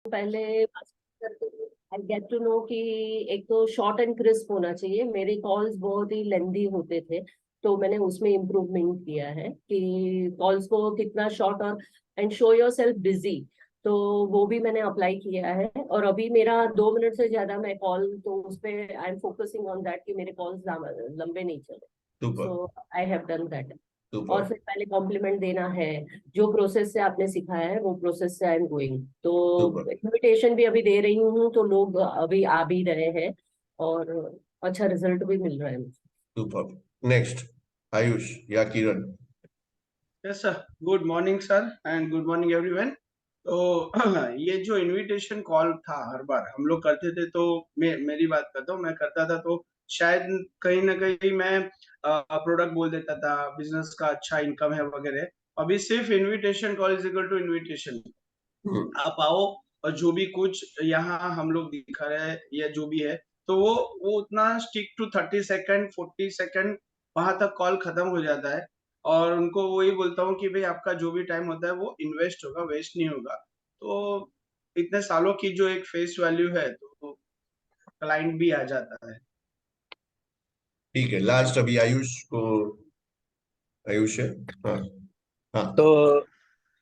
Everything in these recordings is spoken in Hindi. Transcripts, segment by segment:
पहले आई गेट टू नो कि एक तो शॉर्ट एंड क्रिस्प होना चाहिए। मेरे कॉल्स बहुत ही लेंदी होते थे, तो मैंने उसमें इम्प्रूवमेंट किया है कि कॉल्स को कितना शॉर्ट और and show your self busy. तो वो भी मैंने अप्लाई किया है, और अभी मेरा 2 मिनट से ज्यादा मैं कॉल, तो उस पे I am focusing on that कि मेरे कॉल्स लंबे नहीं चले। Super. So I have done that. और सुपर। फिर पहले कॉम्प्लीमेंट देना है। जो प्रोसेस से आपने सिखाया है वो प्रोसेस से आई एम गोइंग। सुपर। तो इनविटेशन भी अभी दे रही हूँ, तो लोग अभी आ भी रहे हैं, और अच्छा रिजल्ट भी मिल रहा है मुझे। सुपर। नेक्स्ट, आयुष या Kiran. Yes sir, good morning sir and good morning everyone. तो ये जो इनविटेशन कॉल था हर बार हम लोग करते थे, तो मेरी बात करता हूँ, मैं करता था तो शायद कहीं ना कहीं मैं प्रोडक्ट बोल देता था, बिजनेस का अच्छा इनकम है वगैरह। अभी सिर्फ invitation call is equal to invitation. आप आओ, और जो भी कुछ यहाँ हम लोग दिखा रहे हैं या जो भी है, तो वो उतना स्टिक टू 30 सेकंड 40 सेकंड, वहां तक कॉल खत्म हो जाता है। और उनको वही बोलता हूँ कि भाई आपका जो भी टाइम होता है वो इन्वेस्ट होगा, वेस्ट नहीं होगा। तो इतने सालों की जो एक फेस वैल्यू है, तो क्लाइंट भी आ जाता है। ठीक है, लास्ट अभी आयुष को। आयुष है। हाँ। हाँ। तो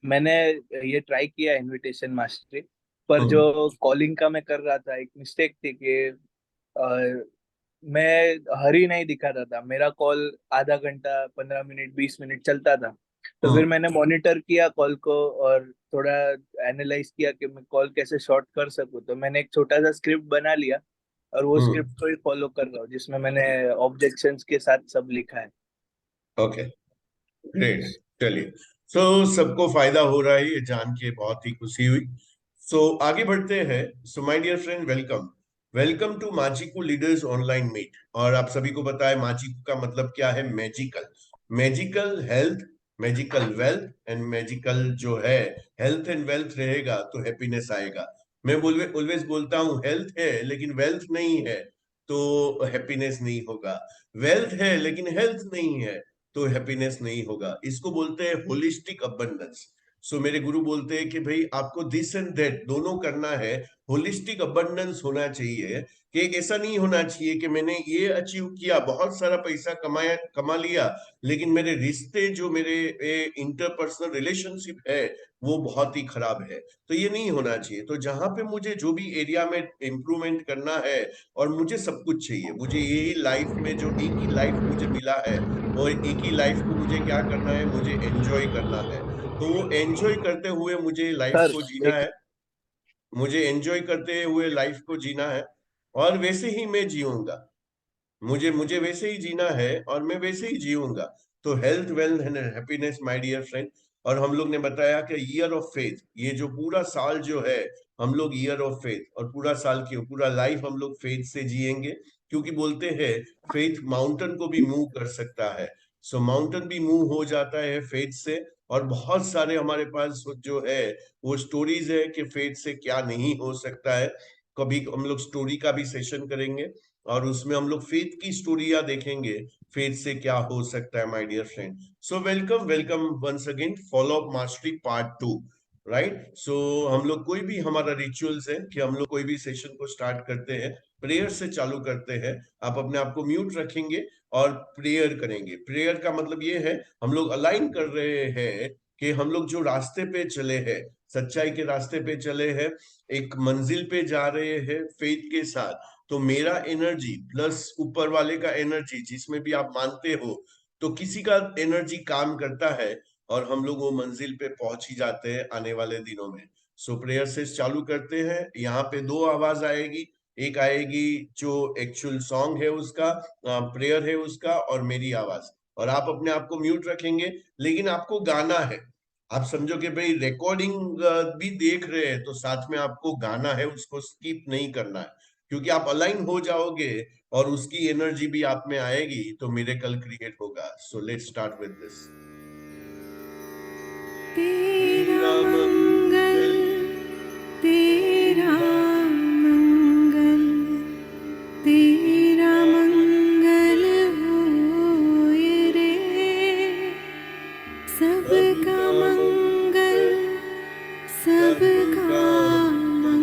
मैंने ये ट्राई किया इनविटेशन मास्टरी, पर हम्म। जो कॉलिंग का मैं कर रहा था, एक मिस्टेक थी कि अ, मैं हरी नहीं दिखाता था। मेरा कॉल आधा घंटा 15 मिनट 20 मिनट चलता था। तो फिर हम्म। मैंने मॉनिटर किया कॉल को और थोड़ा एनालाइज किया कि मैं कॉल कैसे शॉर्ट कर सकूं। तो मैंने एक छोटा सा स्क्रिप्ट बना लिया और वो हम्म। स्क्रिप्ट को ही फॉलो कर रहा हूँ, जिसमें मैंने ऑब्जेक्शंस के साथ सब लिखा है। Okay, great. चलिए, सो सबको फायदा हो रहा है ये जान के बहुत ही खुशी हुई। सो आगे बढ़ते हैं। So my dear friend, welcome. Welcome to Majico leaders online meet. और आप सभी को पता है माजिको का मतलब क्या है? Magical. Magical health, magical wealth and magical जो है, हेल्थ एंड वेल्थ रहेगा तो हैप्पीनेस आएगा। मैं बोल ऑलवेज बोलता हूँ, हेल्थ है लेकिन वेल्थ नहीं है तो हैप्पीनेस नहीं होगा। वेल्थ है लेकिन हेल्थ नहीं है तो हैप्पीनेस नहीं होगा। इसको बोलते हैं होलिस्टिक अबंडेंस। सो मेरे गुरु बोलते हैं कि भाई आपको दिस एंड दैट दोनों करना है। होलिस्टिक अबंडेंस होना चाहिए कि ऐसा नहीं होना चाहिए कि मैंने ये अचीव किया, बहुत सारा पैसा कमाया, कमा लिया, लेकिन मेरे रिश्ते जो मेरे इंटरपर्सनल रिलेशनशिप है वो बहुत ही खराब है। तो ये नहीं होना चाहिए। तो जहां पे मुझे जो भी एरिया में इंप्रूवमेंट करना है, और मुझे सब कुछ चाहिए, मुझे यही लाइफ में जो एक ही लाइफ मुझे मिला है, और एक ही लाइफ को मुझे क्या करना है? मुझे एंजॉय करना है। तो वो एंजॉय करते हुए मुझे लाइफ सर को जीना एक है। मुझे एंजॉय करते हुए लाइफ को जीना है, और वैसे ही मैं जीऊंगा। मुझे मुझे वैसे ही जीना है और मैं वैसे ही जीऊंगा। तो health wealth and happiness my dear friend. और हम लोग ने बताया कि ईयर ऑफ फेथ, ये जो पूरा साल जो है, हम लोग ईयर ऑफ फेथ, और पूरा साल क्यों, पूरा लाइफ हम लोग फेथ से जिएंगे। क्योंकि बोलते हैं फेथ माउंटेन को भी मूव कर सकता है। सो माउंटेन भी मूव हो जाता है फेथ से। और बहुत सारे हमारे पास जो है वो स्टोरीज है कि फेथ से क्या नहीं हो सकता है। कभी हम लोग स्टोरी का भी सेशन करेंगे, और उसमें हम लोग फेथ की स्टोरियां देखेंगे, फेथ से क्या हो सकता है my dear friend. So welcome, welcome once again, follow up mastery part 2। Right. So हम लोग कोई भी हमारा रिचुअल्स है कि हम लोग कोई भी सेशन को स्टार्ट करते हैं, प्रेयर से चालू करते हैं। आप अपने आप को म्यूट रखेंगे और प्रेयर करेंगे। प्रेयर का मतलब ये है, हम लोग अलाइन कर रहे हैं कि हम लोग जो रास्ते पे चले हैं, सच्चाई के रास्ते पे चले हैं, एक मंजिल पे जा रहे हैं फेथ के साथ। तो मेरा एनर्जी प्लस ऊपर वाले का एनर्जी, जिसमें भी आप मानते हो, तो किसी का एनर्जी काम करता है, और हम लोग वो मंजिल पे पहुंच ही जाते हैं आने वाले दिनों में। सो प्रेयर से चालू करते हैं। यहाँ पे दो आवाज आएगी। एक आएगी जो एक्चुअल सॉन्ग है उसका, प्रेयर है उसका, और मेरी आवाज। और आप अपने आप को म्यूट रखेंगे, लेकिन आपको गाना है। आप समझो कि भाई रिकॉर्डिंग भी देख रहे हैं, तो साथ में आपको गाना है, उसको स्किप नहीं करना है। क्योंकि आप अलाइन हो जाओगे और उसकी एनर्जी भी आप में आएगी, तो मिरेकल क्रिएट होगा। सो लेट्स स्टार्ट विद दिस। तेरा मंगल, तेरा मंगल, तेरा मंगल होए रे, सबका मंगल, सबका मंगल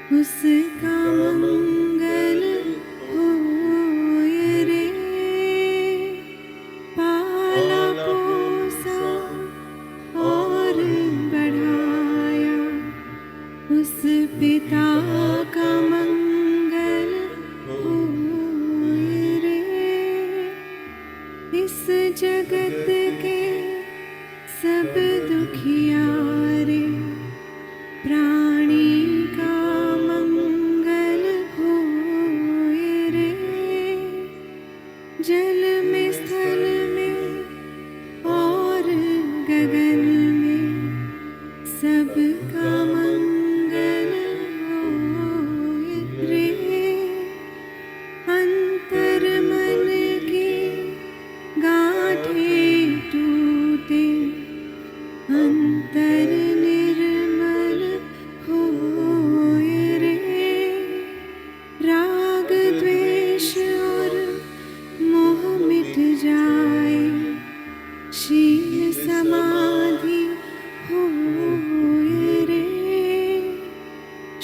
उसका मंगल होय रे। पाला पोसा और बढ़ाया उस पिता का मंगल होय रे। इस जगत के सब दुखियारे प्राणी का मंगल होय रे। जल में स्थल में और गगन में सबका मंगल होय रे। अंतर मन की गांठें टूटे अंतर निर्मल होय रे। राग द्वेष और मोह मिट जाए शील समाधि होय रे।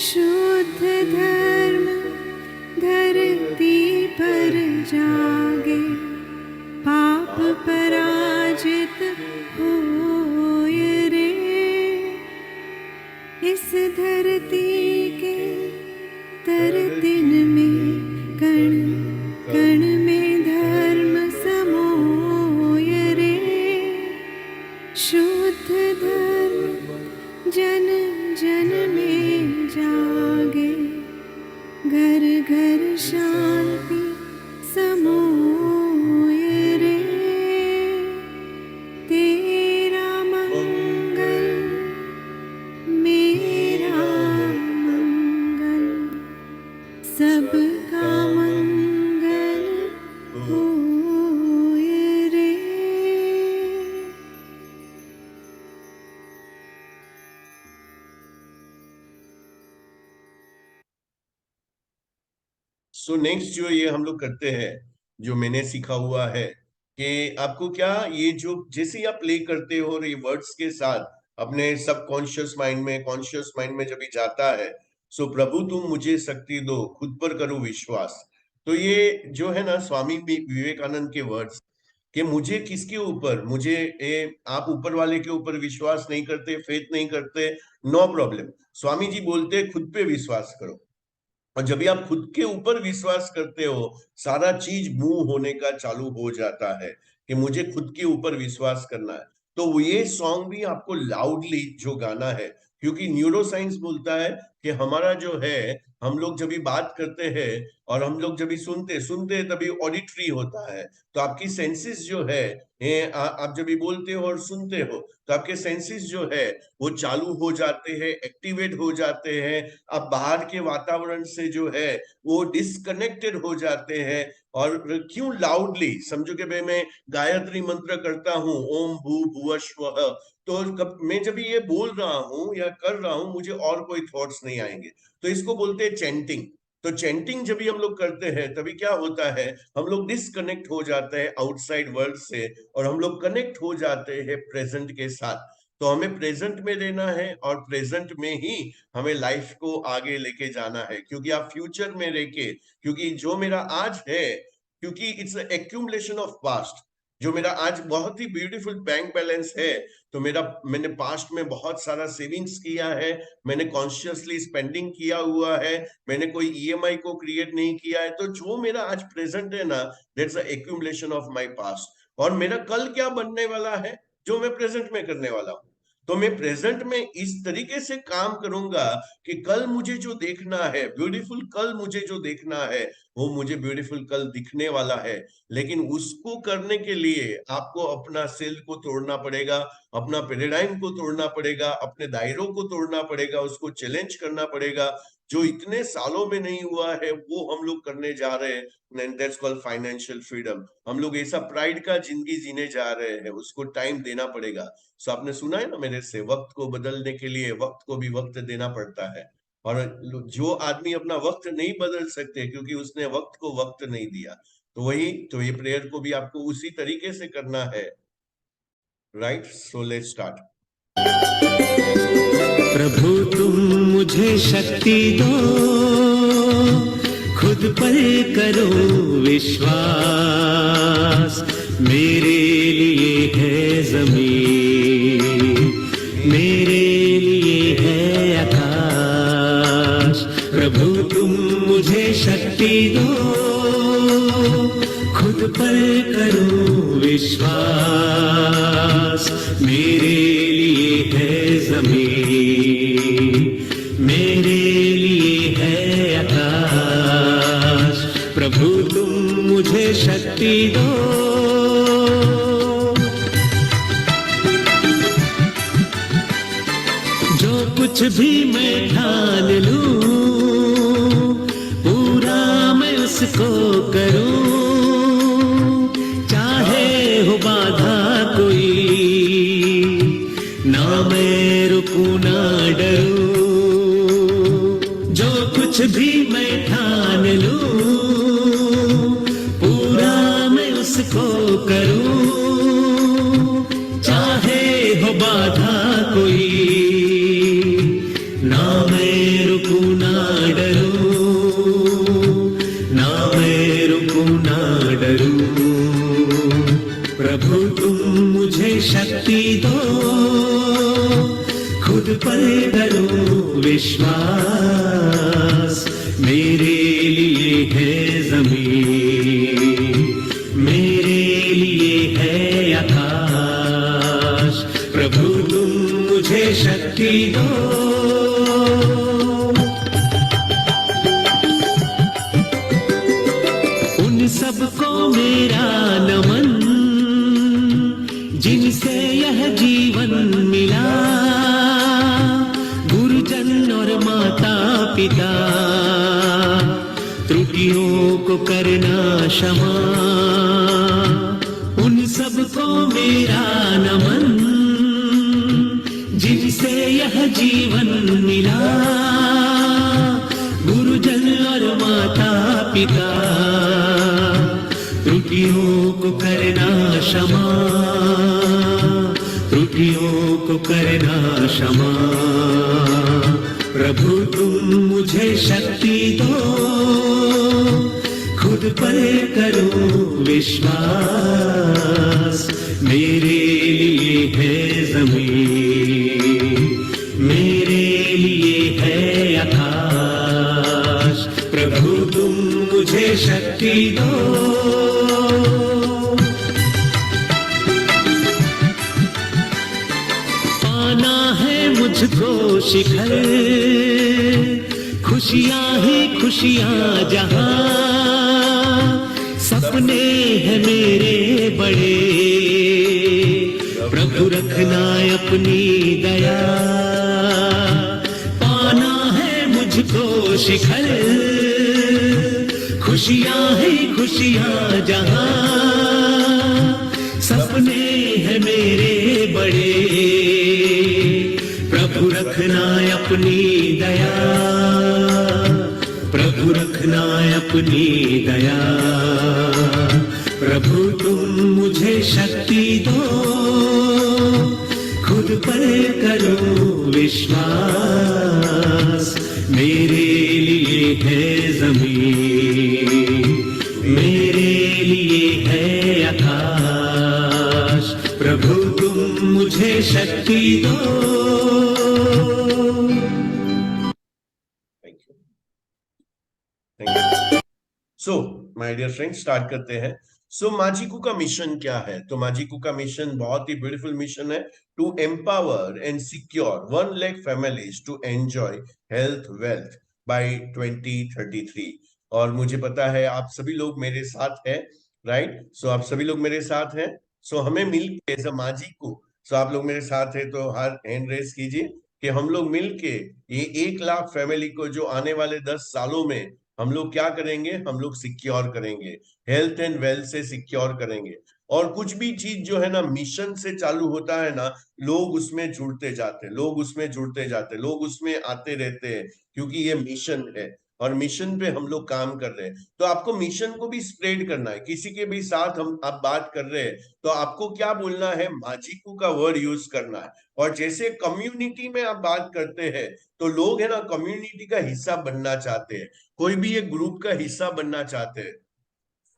शुद्ध धर्म धरती पर जागे पाप पराजित होय रे। इस धरती के तर दिन में कण कण में धर्म समोय रे। शुद्ध धर्म जन जन में जागे घर घर शांति समोय रे। तेरा मंगल मेरा मंगल सबका मंगल होय रे। सो नेक्स्ट जो ये हम लोग करते हैं, जो मैंने सीखा हुआ है कि आपको क्या ये जो जैसे ही आप प्ले करते हो और ये वर्ड्स के साथ अपने सबकॉन्शियस माइंड में कॉन्शियस माइंड में जब ये जाता है, सो प्रभु तुम मुझे शक्ति दो खुद पर करो विश्वास। तो ये जो है ना स्वामी विवेकानंद के वर्ड्स कि मुझे किसके ऊपर, मुझे आप ऊपर वाले के ऊपर विश्वास नहीं करते, फेथ नहीं करते, नो प्रॉब्लम। स्वामी जी बोलते खुद पे विश्वास करो। और जब भी आप खुद के ऊपर विश्वास करते हो, सारा चीज मूव होने का चालू हो जाता है कि मुझे खुद के ऊपर विश्वास करना है। तो ये सॉन्ग भी आपको लाउडली जो गाना है, क्योंकि न्यूरो साइंस बोलता है कि हमारा जो है, हम लोग जब भी बात करते हैं और हम लोग जब भी सुनते हैं तभी ऑडिटरी होता है। तो आपकी सेंसेस जो है, आप जब भी बोलते हो और सुनते हो तो आपके सेंसेस जो है वो चालू हो जाते हैं, एक्टिवेट हो जाते हैं। आप बाहर के वातावरण से जो है वो डिस्कनेक्टेड हो जाते हैं। और क्यों लाउडली, समझो कि भाई मैं गायत्री मंत्र करता हूँ ओम भू भुवः स्वः, तो मैं जब ये बोल रहा हूँ या कर रहा हूँ मुझे और कोई थॉट्स नहीं आएंगे। तो इसको बोलते हैं चैंटिंग। तो चैंटिंग जब भी हम लोग करते हैं तभी क्या होता है, हम लोग डिस्कनेक्ट हो जाते हैं आउटसाइड वर्ल्ड से और हम लोग कनेक्ट हो जाते हैं प्रेजेंट के साथ। तो हमें प्रेजेंट में रहना है और प्रेजेंट में ही हमें लाइफ को आगे लेके जाना है। क्योंकि आप फ्यूचर में रह के, क्योंकि जो मेरा आज है, क्योंकि इट्स एक्यूमुलेशन ऑफ पास्ट। जो मेरा आज बहुत ही ब्यूटीफुल बैंक बैलेंस है, तो मैंने पास्ट में बहुत सारा सेविंग्स किया है, मैंने कॉन्शियसली स्पेंडिंग किया हुआ है, मैंने कोई ईएमआई को क्रिएट नहीं किया है। तो जो मेरा आज प्रेजेंट है ना, that's a accumulation of my past. और मेरा कल क्या बनने वाला है, जो मैं प्रेजेंट में करने वाला हूँ। तो मैं प्रेजेंट में इस तरीके से काम करूंगा कि कल मुझे जो देखना है, ब्यूटीफुल कल मुझे जो देखना है, वो मुझे ब्यूटीफुल कल दिखने वाला है। लेकिन उसको करने के लिए आपको अपना सेल को तोड़ना पड़ेगा, अपना पैराडाइम को तोड़ना पड़ेगा, अपने दायरों को तोड़ना पड़ेगा, उसको चैलेंज करना पड़ेगा। जो इतने सालों में नहीं हुआ है वो हम लोग करने जा रहे हैं, and that's called financial freedom। हम लोग ऐसा प्राइड का जिंदगी जीने जा रहे हैं, उसको टाइम देना पड़ेगा। सो आपने सुना है ना मेरे से, वक्त को बदलने के लिए वक्त को भी वक्त देना पड़ता है। और जो आदमी अपना वक्त नहीं बदल सकते क्योंकि उसने वक्त को वक्त नहीं दिया, तो वही, तो ये प्रेयर को भी आपको उसी तरीके से करना है, राइट। So let's start. प्रभु तुम मुझे शक्ति दो, खुद पर करो विश्वास, मेरे लिए है जमीन, मेरे लिए है आकाश। प्रभु तुम मुझे शक्ति दो, खुद पर करो विश्वास, मेरे लिए है जमीन, मेरे लिए है आकाश। प्रभु तुम मुझे शक्ति दो। जो कुछ भी मैं ठान लूं, पूरा मैं उसको करूं, चाहे हो बाधा कोई, ना मैं रुकूं ना डरूं। जो कुछ भी मैं ठान लूं, पूरा मैं उसको करूं, चाहे हो बाधा कोई, ना मैं रुकूं ना डरूं, ना मैं रुकूं ना डरूं। प्रभु तुम मुझे शक्ति दो, खुद पर करो विश्वास, मेरे लिए है जमीन, मेरे लिए है आकाश। प्रभु तुम मुझे शक्ति दो। उन सबको मेरा नमन, जिनसे यह जीवन मिला, गुरुजन और माता पिता, त्रुटियों को करना क्षमा। उन सबको मेरा नमन, जिनसे यह जीवन मिला, गुरुजन और माता पिता, त्रुटियों को करना क्षमा, त्रुटियों को करना क्षमा। प्रभु तुम मुझे शक्ति दो, खुद पर करो विश्वास, मेरे लिए है जमीन, मेरे लिए है आकाश। प्रभु तुम मुझे शक्ति दो। पाना है मुझको शिखर, खुशियां ही खुशियां जहां, सपने हैं मेरे बड़े, प्रभु रखना अपनी दया। पाना है मुझको शिखर, खुशियां ही खुशियां जहां, सपने हैं मेरे बड़े, प्रभु रखना अपनी दया, प्रभु रखना अपनी दया। प्रभु तुम मुझे शक्ति दो, खुद पर करो विश्वास, मेरे लिए है जमीन, मेरे लिए है आकाश। प्रभु तुम मुझे शक्ति दो। So my dear friends, start करते हैं। सो माजिकू का मिशन क्या है? तो माजिकू का मिशन बहुत ही ब्यूटीफुल मिशन है, to empower and secure 1 lakh families to enjoy health wealth by 2033। और मुझे पता है आप सभी लोग मेरे साथ हैं, राइट? सो आप सभी लोग मेरे साथ हैं। सो हमें मिलके एज अ माजिकू, सो आप लोग मेरे साथ हैं तो हर हैंड रेस कीजिए कि हम लोग मिलके ये 1 लाख फैमिली को जो आने वाले 10 सालों में हम लोग क्या करेंगे, हम लोग सिक्योर करेंगे, हेल्थ एंड वेल्थ से सिक्योर करेंगे। और कुछ भी चीज जो है ना मिशन से चालू होता है ना, लोग उसमें जुड़ते जाते हैं, लोग उसमें जुड़ते जाते हैं, लोग उसमें आते रहते हैं, क्योंकि ये मिशन है। और मिशन पे हम लोग काम कर रहे हैं। तो आपको मिशन को भी स्प्रेड करना है। किसी के भी साथ हम आप बात कर रहे हैं तो आपको क्या बोलना है, माजिकू का वर्ड यूज करना है। और जैसे कम्युनिटी में आप बात करते हैं तो लोग है ना कम्युनिटी का हिस्सा बनना चाहते हैं, कोई भी एक ग्रुप का हिस्सा बनना चाहते हैं।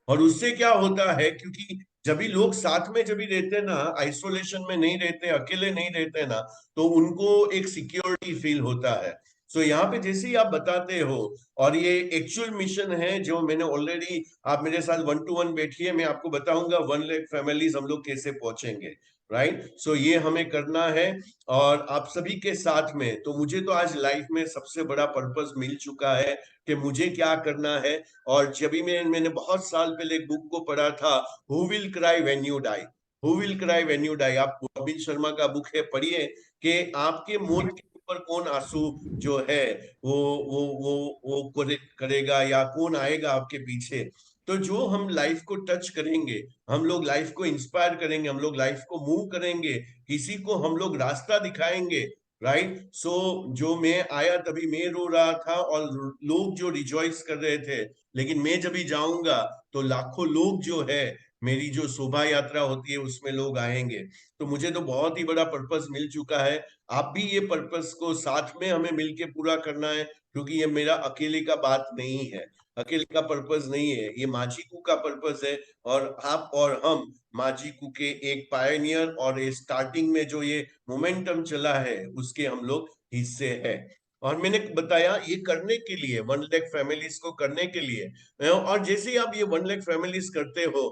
और उससे क्या होता है, क्योंकि जब भी लोग साथ में जब भी रहते हैं ना, आइसोलेशन में नहीं रहते, अकेले नहीं रहते ना, तो उनको एक सिक्योरिटी फील होता है। सो यहाँ पे जैसे ही आप बताते हो, और ये एक्चुअल मिशन है जो मैंने ऑलरेडी, आप मेरे साथ 1 to 1 बैठिए, मैं आपको बताऊंगा 1 लाख फैमिलीज हम लोग कैसे पहुंचेंगे, राइट। सो ये हमें करना है और आप सभी के साथ में। तो मुझे तो आज लाइफ में सबसे बड़ा पर्पस मिल चुका है कि मुझे क्या करना है। और जब भी मैंने बहुत साल पहले एक बुक को पढ़ा था, who will cry when you die, who will cry when you die. आप कपिल शर्मा का बुक है, पढ़िए कि आपके मौत के ऊपर कौन आंसू जो है वो करेगा, या कौन आएगा आपके पीछे। तो जो हम लाइफ को टच करेंगे, हम लोग लाइफ को इंस्पायर करेंगे, हम लोग लाइफ को मूव करेंगे, किसी को हम लोग रास्ता दिखाएंगे, राइट। सो जो मैं आया तभी मैं रो रहा था और लोग जो रिजॉइस कर रहे थे, लेकिन मैं जब भी जाऊंगा तो लाखों लोग जो है, मेरी जो शोभा यात्रा होती है उसमें लोग आएंगे। तो मुझे तो बहुत ही बड़ा पर्पस मिल चुका है। आप भी ये पर्पस को साथ में हमें मिलके पूरा करना है, क्योंकि ये मेरा अकेले का बात नहीं है, अकेले का पर्पस नहीं है, ये माजिकू का पर्पस है। और आप और हम माजिकू के एक पायनियर, और ये स्टार्टिंग में जो ये मोमेंटम चला है उसके हम लोग हिस्से हैं। और मैंने बताया ये करने के लिए, 1 लाख फैमिलीज को करने के लिए, और जैसे ही आप ये 1 लाख फैमिलीज करते हो,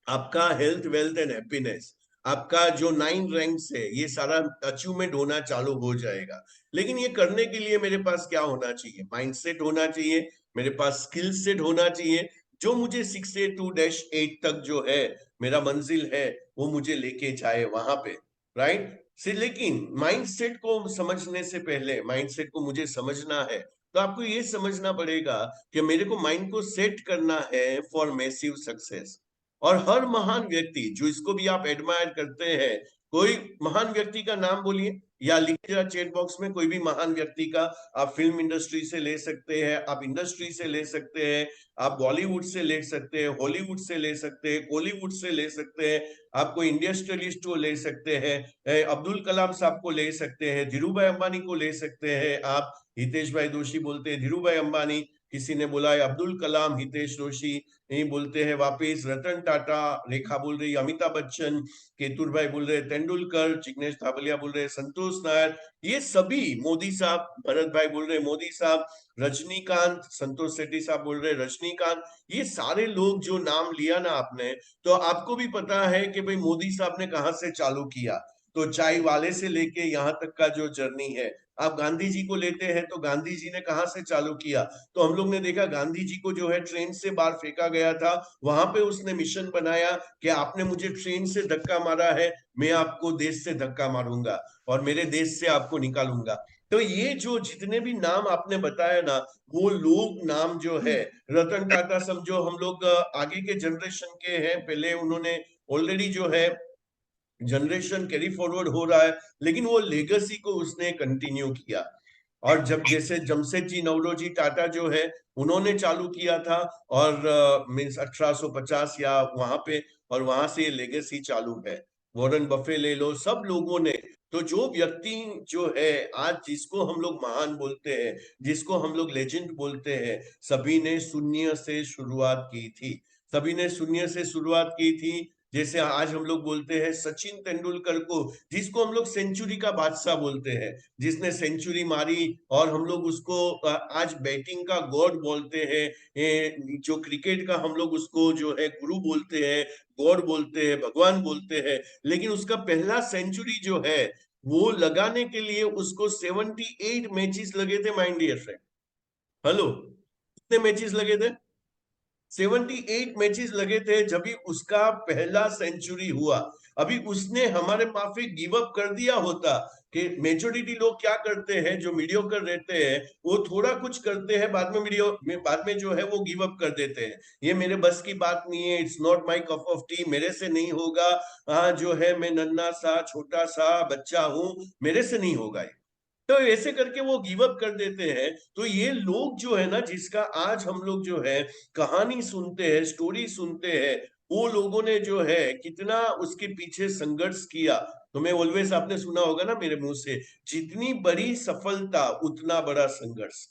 आपका हेल्थ, वेल्थ एंड हैप्पीनेस, आपका जो 9 रैंक्स है, ये सारा अचीवमेंट होना चालू हो जाएगा। लेकिन ये करने के लिए मेरे पास क्या होना चाहिए, माइंडसेट होना चाहिए, मेरे पास स्किल सेट होना चाहिए, जो मुझे 682-8 तक जो है मेरा मंजिल है वो मुझे लेके जाए वहां पे, राइट। से लेकिन माइंडसेट को समझने से पहले, माइंडसेट को मुझे समझना है, तो आपको ये समझना पड़ेगा कि मेरे को माइंड को सेट करना है फॉर मैसिव सक्सेस। और हर महान व्यक्ति जो इसको भी आप एडमायर करते हैं, कोई महान व्यक्ति का नाम बोलिए, या लिखिए चैट बॉक्स में कोई भी महान व्यक्ति का। आप फिल्म इंडस्ट्री से ले सकते हैं, आप इंडस्ट्री से ले सकते हैं, आप बॉलीवुड से ले सकते हैं, हॉलीवुड से ले सकते हैं, कॉलीवुड से ले सकते हैं, आप कोई इंडस्ट्रियलिस्ट को ले सकते हैं, अब्दुल कलाम साहब को ले सकते हैं, धीरू भाई अंबानी को ले सकते हैं। आप हितेश भाई दोषी बोलते हैं धीरू भाई अंबानी, किसी ने बोला है अब्दुल कलाम, हितेश दोषी नहीं बोलते हैं, वापिस रतन टाटा, रेखा बोल रही, अमिताभ बच्चन, केतुर भाई बोल रहे तेंदुलकर, जिग्नेश धाबलिया बोल रहे संतोष नायर, ये सभी, मोदी साहब, भरत भाई बोल रहे मोदी साहब, रजनीकांत, संतोष शेट्टी साहब बोल रहे रजनीकांत, ये सारे लोग जो नाम लिया ना आपने, तो आपको भी पता है कि भाई मोदी साहब ने कहां से चालू किया। तो चाय वाले से लेके यहाँ तक का जो जर्नी है, आप गांधी जी को लेते हैं तो गांधी जी ने कहां से चालू किया। तो हम लोग ने देखा गांधी जी को जो है ट्रेन से बाहर फेंका गया था, वहां पे उसने मिशन बनाया कि आपने मुझे ट्रेन से धक्का मारा है, मैं आपको देश से धक्का मारूंगा और मेरे देश से आपको निकालूंगा। तो ये जो जितने भी नाम आपने बताया ना, वो लोग नाम जो है, रतन टाटा समझो, हम लोग आगे के जनरेशन के हैं, पहले उन्होंने ऑलरेडी जो है जनरेशन कैरी फॉरवर्ड हो रहा है, लेकिन वो लेगेसी को उसने कंटिन्यू किया। और जब जैसे जमशेदजी नवरोजी टाटा जो है, उन्होंने चालू किया था, और मीन्स 1850 या वहां पे, और वहां से ये लेगेसी चालू है। वॉरेन बफे ले लो, सब लोगों ने। तो जो व्यक्ति जो है आज जिसको हम लोग महान बोलते हैं, जिसको हम लोग लेजेंड बोलते हैं, सभी ने शून्य से शुरुआत की थी, सभी ने शून्य से शुरुआत की थी। जैसे आज हम लोग बोलते हैं सचिन तेंदुलकर को, जिसको हम लोग सेंचुरी का बादशाह बोलते हैं, जिसने सेंचुरी मारी, और हम लोग उसको आज बैटिंग का गॉड बोलते हैं, जो क्रिकेट का हम लोग उसको जो है गुरु बोलते हैं, गॉड बोलते हैं, भगवान बोलते हैं। लेकिन उसका पहला सेंचुरी जो है वो लगाने के लिए उसको 78 मैचेस लगे थे, माय डियर फ्रेंड। हेलो, कितने मैचेस लगे थे? 78 मैचेस लगे थे जब भी उसका पहला सेंचुरी हुआ। अभी उसने हमारे माफी गिव अप कर दिया होता, कि मेजोरिटी लोग क्या करते हैं, जो मीडियोकर रहते हैं, वो थोड़ा कुछ करते हैं, बाद में जो है वो गिव अप कर देते हैं, ये मेरे बस की बात नहीं है, it's not my cup of T, मेरे से नहीं होगा, जो है मैं नन्हा सा छोटा सा बच्चा हूं, मेरे से नहीं होगा ये। तो ऐसे करके वो गिव अप कर देते हैं। तो ये लोग जो है ना, जिसका आज हम लोग जो है कहानी सुनते हैं, स्टोरी सुनते हैं, वो लोगों ने जो है कितना उसके पीछे संघर्ष किया। तो मैं ऑलवेज, आपने सुना होगा ना मेरे मुंह से, जितनी बड़ी सफलता उतना बड़ा संघर्ष।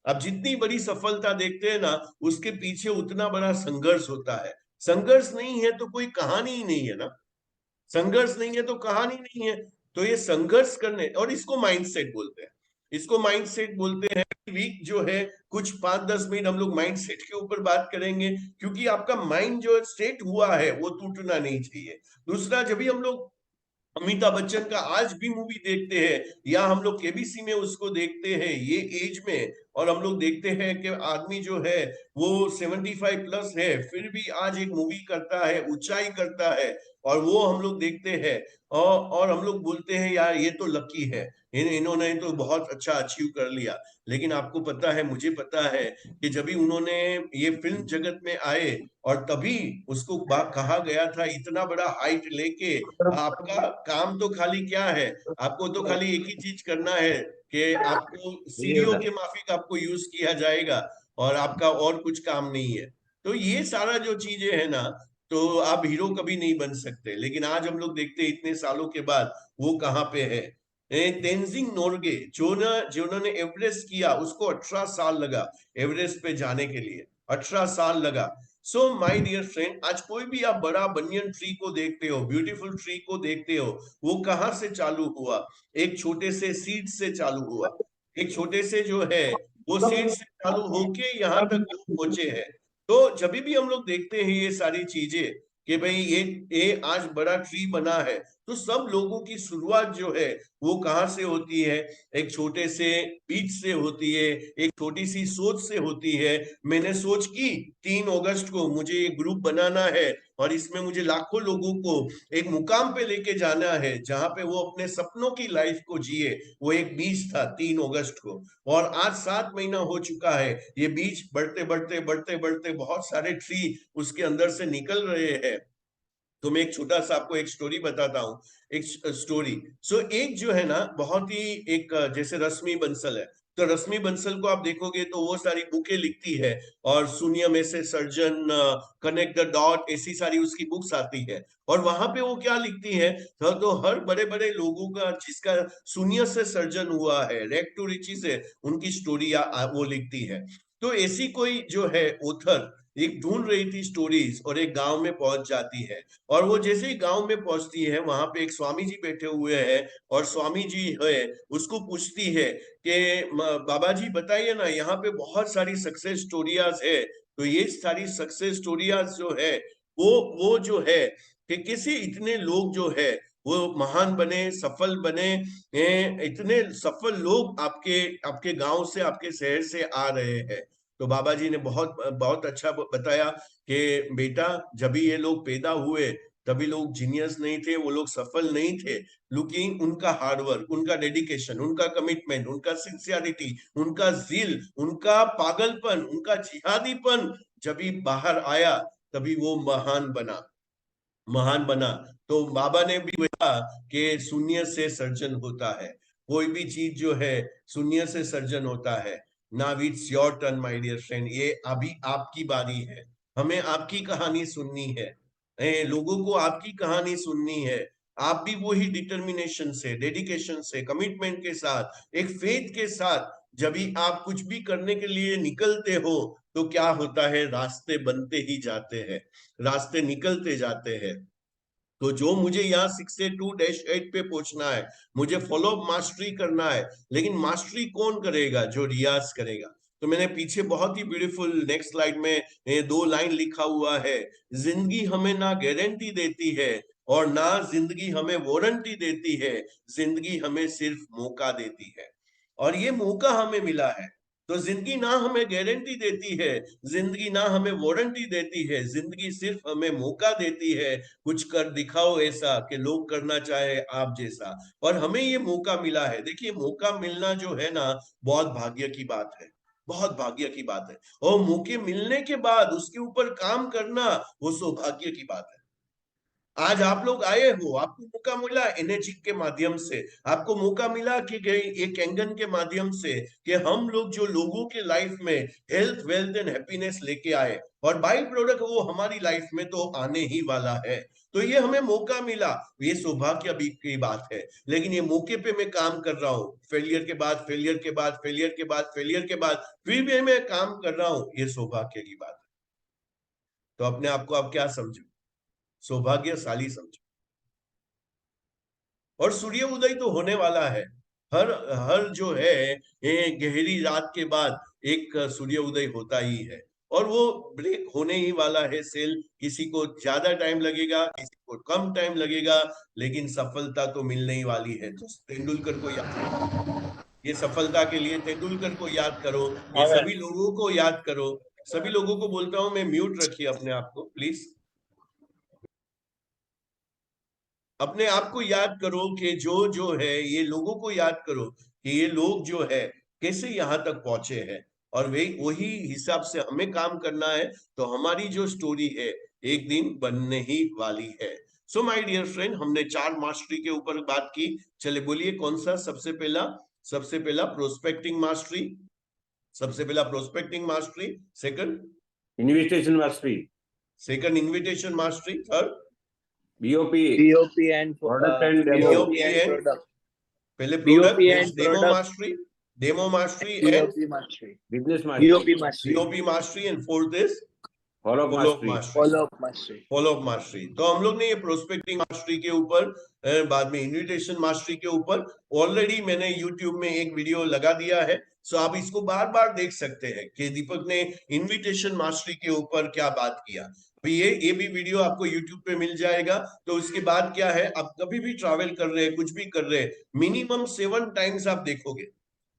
अब जितनी बड़ी सफलता देखते हैं ना, उसके पीछे उतना बड़ा संघर्ष होता है। संघर्ष नहीं है तो कोई कहानी ही नहीं है ना, संघर्ष नहीं है तो कहानी नहीं है। तो ये संघर्ष करने, और इसको माइंडसेट बोलते हैं, इसको माइंडसेट बोलते हैं। वीक जो है कुछ 5-10 मिनट हम लोग माइंडसेट के ऊपर बात करेंगे, क्योंकि आपका माइंड जो सेट हुआ है वो टूटना नहीं चाहिए। दूसरा, जब भी हम लोग अमिताभ बच्चन का आज भी मूवी देखते हैं, या हम लोग केबीसी में उसको देखते हैं ये एज में, और हम लोग देखते हैं कि आदमी जो है वो 75 प्लस है, फिर भी आज एक मूवी करता है, ऊंचाई करता है, और वो हम लोग देखते हैं और हम लोग बोलते हैं यार ये तो लकी है, इन्होंने तो बहुत अच्छा अचीव कर लिया। लेकिन आपको पता है, मुझे पता है कि जब भी उन्होंने ये फिल्म जगत में आए, और तभी उसको कहा गया था इतना बड़ा हाइट लेके, आपका काम तो खाली क्या है, आपको तो खाली एक ही चीज करना है कि आपको सीढ़ियों के माफिक आपको यूज किया जाएगा, और आपका और कुछ काम नहीं है। तो ये सारा जो चीजें है ना, तो आप हीरो कभी नहीं बन सकते। लेकिन आज हम लोग देखते हैं इतने सालों के बाद वो कहाँ पे है। तेंजिंग नोर्गे जिन्होंने एवरेस्ट किया, उसको 18 साल लगा एवरेस्ट पे जाने के लिए, 18 साल लगा। सो माय डियर फ्रेंड, आज कोई भी आप बड़ा बनियन ट्री को देखते हो, ब्यूटीफुल ट्री को देखते हो, वो कहाँ से चालू हुआ? एक छोटे से सीड से चालू हुआ। एक छोटे से जो है वो सीड से चालू होके यहाँ तक वो पहुंचे हैं। तो जब भी हम लोग देखते हैं ये सारी चीजें कि भाई ये आज बड़ा ट्री बना है, तो सब लोगों की शुरुआत जो है वो कहाँ से होती है? एक छोटे से बीज से होती है, एक छोटी सी सोच से होती है। मैंने सोच की 3 अगस्त को मुझे एक ग्रुप बनाना है, और इसमें मुझे लाखों लोगों को एक मुकाम पे लेके जाना है जहां पे वो अपने सपनों की लाइफ को जिए। वो एक बीज था 3 अगस्त को, और आज 7 महीना हो चुका है। ये बीज बढ़ते बढ़ते बढ़ते बढ़ते बहुत सारे ट्री उसके अंदर से निकल रहे हैं। तो मैं एक छोटा सा आपको एक स्टोरी बताता हूँ। एक स्टोरी, एक जो है ना बहुत ही एक, जैसे रश्मि बंसल है, तो रश्मि बंसल को आप देखोगे तो वो सारी बुकें लिखती है, और शून्य में से सर्जन, कनेक्ट द डॉट, ऐसी सारी उसकी बुक्स आती है। और वहां पे वो क्या लिखती है, तो हर बड़े बड़े लोगों का जिसका शून्य से सर्जन हुआ है, रैग टू रिचेस है, उनकी स्टोरी वो लिखती है। तो ऐसी कोई जो है ओथर एक ढूंढ रही थी स्टोरीज, और एक गांव में पहुंच जाती है। और वो जैसे ही गांव में पहुंचती है, वहां पे एक स्वामी जी बैठे हुए हैं, और स्वामी जी है उसको पूछती है कि बाबा जी बताइए ना, यहाँ पे बहुत सारी सक्सेस स्टोरियाज है, तो ये सारी सक्सेस स्टोरियाज जो है वो जो है कि किसी इतने लोग जो है वो महान बने, सफल बने, इतने सफल लोग आपके आपके गांव से, आपके शहर से आ रहे हैं। तो बाबा जी ने बहुत बहुत अच्छा बताया कि बेटा, जब भी ये लोग पैदा हुए तभी लोग जीनियस नहीं थे, वो लोग सफल नहीं थे, लेकिन उनका हार्डवर्क, उनका डेडिकेशन, उनका कमिटमेंट, उनका सिंसियरिटी, उनका जील, उनका पागलपन, उनका जिहादीपन जब भी बाहर आया, तभी वो महान बना, महान बना। तो बाबा ने भी कहा कि शून्य से सर्जन होता है, कोई भी चीज जो है शून्य से सर्जन होता है। Now it's your turn my dear friend, ये अभी आपकी बारी है। हमें आपकी कहानी सुननी है, लोगों को आपकी कहानी सुननी है। आप भी वही डिटर्मिनेशन से, डेडिकेशन से, कमिटमेंट के साथ, एक फेथ के साथ जब भी आप कुछ भी करने के लिए निकलते हो, तो क्या होता है, रास्ते बनते ही जाते हैं, रास्ते निकलते जाते हैं। तो जो मुझे यहाँ 682-8 पे पहुंचना है, मुझे फॉलो मास्टरी करना है, लेकिन मास्टरी कौन करेगा? जो रियाज करेगा। तो मैंने पीछे बहुत ही ब्यूटीफुल नेक्स्ट स्लाइड में 2 लाइन लिखा हुआ है, जिंदगी हमें ना गारंटी देती है और ना जिंदगी हमें वारंटी देती है, जिंदगी हमें सिर्फ मौका देती है। और ये मौका हमें मिला है। तो जिंदगी ना हमें गारंटी देती है, जिंदगी ना हमें वारंटी देती है, जिंदगी सिर्फ हमें मौका देती है। कुछ कर दिखाओ ऐसा कि लोग करना चाहे आप जैसा। और हमें ये मौका मिला है। देखिए, मौका मिलना जो है ना, बहुत भाग्य की बात है, बहुत भाग्य की बात है। और मौके मिलने के बाद उसके ऊपर काम करना, वो सौभाग्य की बात है। आज आप लोग आए हो, आपको मौका मिला एनर्जी के माध्यम से, आपको मौका मिला कि एक कैंगन के माध्यम से कि हम लोग जो लोगों के लाइफ में हेल्थ, वेल्थ एंड हैप्पीनेस लेके आए, और बाई प्रोडक्ट वो हमारी लाइफ में तो आने ही वाला है। तो ये हमें मौका मिला, ये सौभाग्य अभी की बात है। लेकिन ये मौके पे मैं काम कर रहा हूँ, फेलियर के बाद फेलियर के बाद फेलियर के बाद फेलियर के बाद फिर भी मैं काम कर रहा हूँ, ये सौभाग्य की बात है। तो अपने आप को आप क्या समझो? सौभाग्यशाली समझो। और सूर्य उदय तो होने वाला है, हर हर जो है ये गहरी रात के बाद एक सूर्य उदय होता ही है, और वो ब्रेक होने ही वाला है सेल। किसी को ज्यादा टाइम लगेगा, किसी को कम टाइम लगेगा, लेकिन सफलता तो मिलने ही वाली है। तो तेंदुलकर को याद, ये सफलता के लिए तेंदुलकर को याद करो, ये सभी लोगों को याद करो। सभी लोगों को बोलता हूं मैं, म्यूट रखिए अपने आप को प्लीज। अपने आप को याद करो कि जो है ये लोगों को याद करो कि ये लोग जो है कैसे यहाँ तक पहुंचे हैं, और वही हिसाब से हमें काम करना है। तो हमारी जो स्टोरी है एक दिन बनने ही वाली है। सो माय डियर फ्रेंड, हमने 4 मास्टरी के ऊपर बात की। चले बोलिए कौन सा? सबसे पहला प्रोस्पेक्टिंग मास्टरी, सबसे पहला prospecting mastery. Second invitation mastery, second invitation mastery. Third BOP and product and demo, BOP and product. पहले BOP product, and demo product. Mastery, demo mastery and BOP mastery. Business mastery, BOP mastery. BOP mastery, and fourth is follow up follow up mastery, mastery. Follow up mastery. Follow up mastery. तो हम लोग ने ये प्रोस्पेक्टिंग मास्टरी के ऊपर, बाद में इन्विटेशन मास्टरी के ऊपर ऑलरेडी मैंने यूट्यूब में एक वीडियो लगा दिया है। सो आप इसको बार बार देख सकते हैं कि दीपक ने इन्विटेशन मास्टरी के ऊपर क्या बात किया। अभी ये भी वीडियो आपको यूट्यूब पे मिल जाएगा। तो उसके बाद क्या है, आप कभी भी ट्रैवल कर रहे हैं, कुछ भी कर रहे हैं, मिनिमम 7 टाइम्स आप देखोगे,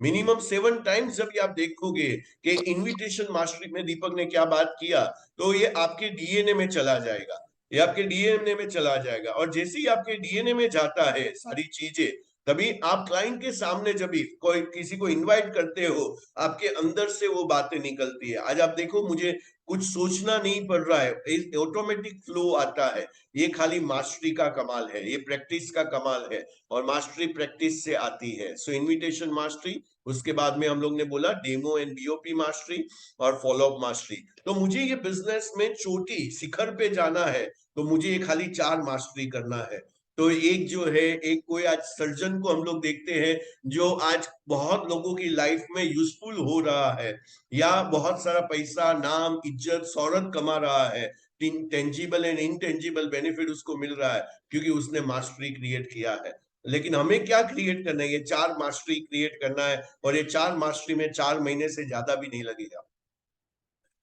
मिनिमम 7 टाइम्स जब आप देखोगे कि इन्विटेशन मास्टरी में दीपक ने क्या बात किया, तो ये आपके डीएनए में चला जाएगा, ये आपके डीएनए में चला जाएगा। और जैसे ही आपके डीएनए में जाता है सारी चीजें, तभी आप क्लाइंट के सामने जब भी कोई किसी को इनवाइट करते हो, आपके अंदर से वो बातें निकलती है। आज आप देखो, मुझे कुछ सोचना नहीं पड़ रहा है, ऑटोमेटिक फ्लो आता है। ये खाली मास्टरी का कमाल है, ये प्रैक्टिस का कमाल है, और मास्टरी प्रैक्टिस से आती है। सो इन्विटेशन मास्टरी, उसके बाद में हम लोग ने बोला डेमो एंड बीओपी मास्टरी और फॉलो अप मास्टरी। तो मुझे ये बिजनेस में चोटी शिखर पे जाना है, तो मुझे ये खाली 4 मास्टरी करना है। तो एक जो है, एक कोई आज सर्जन को हम लोग देखते हैं जो आज बहुत लोगों की लाइफ में यूजफुल हो रहा है, या बहुत सारा पैसा, नाम, इज्जत, शोहरत कमा रहा है, टेंजिबल एंड इनटेंजिबल बेनिफिट उसको मिल रहा है, क्योंकि उसने मास्टरी क्रिएट किया है। लेकिन हमें क्या क्रिएट करना है? ये 4 मास्टरी क्रिएट करना है, और ये 4 मास्टरी में 4 महीने से ज्यादा भी नहीं लगेगा।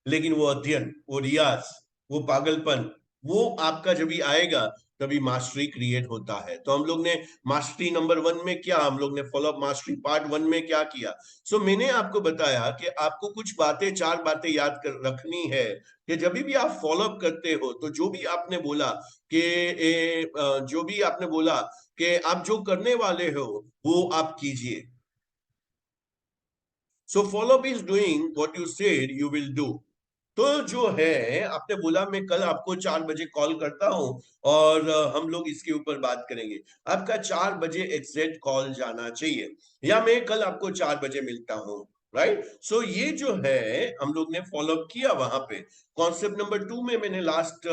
लेकिन वो अध्ययन, वो रियाज, वो पागलपन, वो आपका जब भी आएगा तभी मास्टरी क्रिएट होता है। तो हम लोग ने मास्टरी नंबर 1 में क्या, हम लोग ने फॉलो अप मास्टरी पार्ट 1 में क्या किया। सो मैंने आपको बताया कि आपको कुछ बातें, 4 बातें याद कर रखनी है कि जब भी आप फॉलो अप करते हो, तो जो भी आपने बोला कि आप जो करने वाले हो वो आप कीजिए। So follow up is doing what you said you will do. तो जो है, आपने बोला मैं कल आपको 4 बजे कॉल करता हूं और हम लोग इसके ऊपर बात करेंगे। आपका 4 बजे एग्जैक्ट कॉल जाना चाहिए, या मैं कल आपको 4 बजे मिलता हूं, राइट। सो ये जो है हम लोग ने फॉलो अप किया वहां पे। कॉन्सेप्ट नंबर 2 में मैंने लास्ट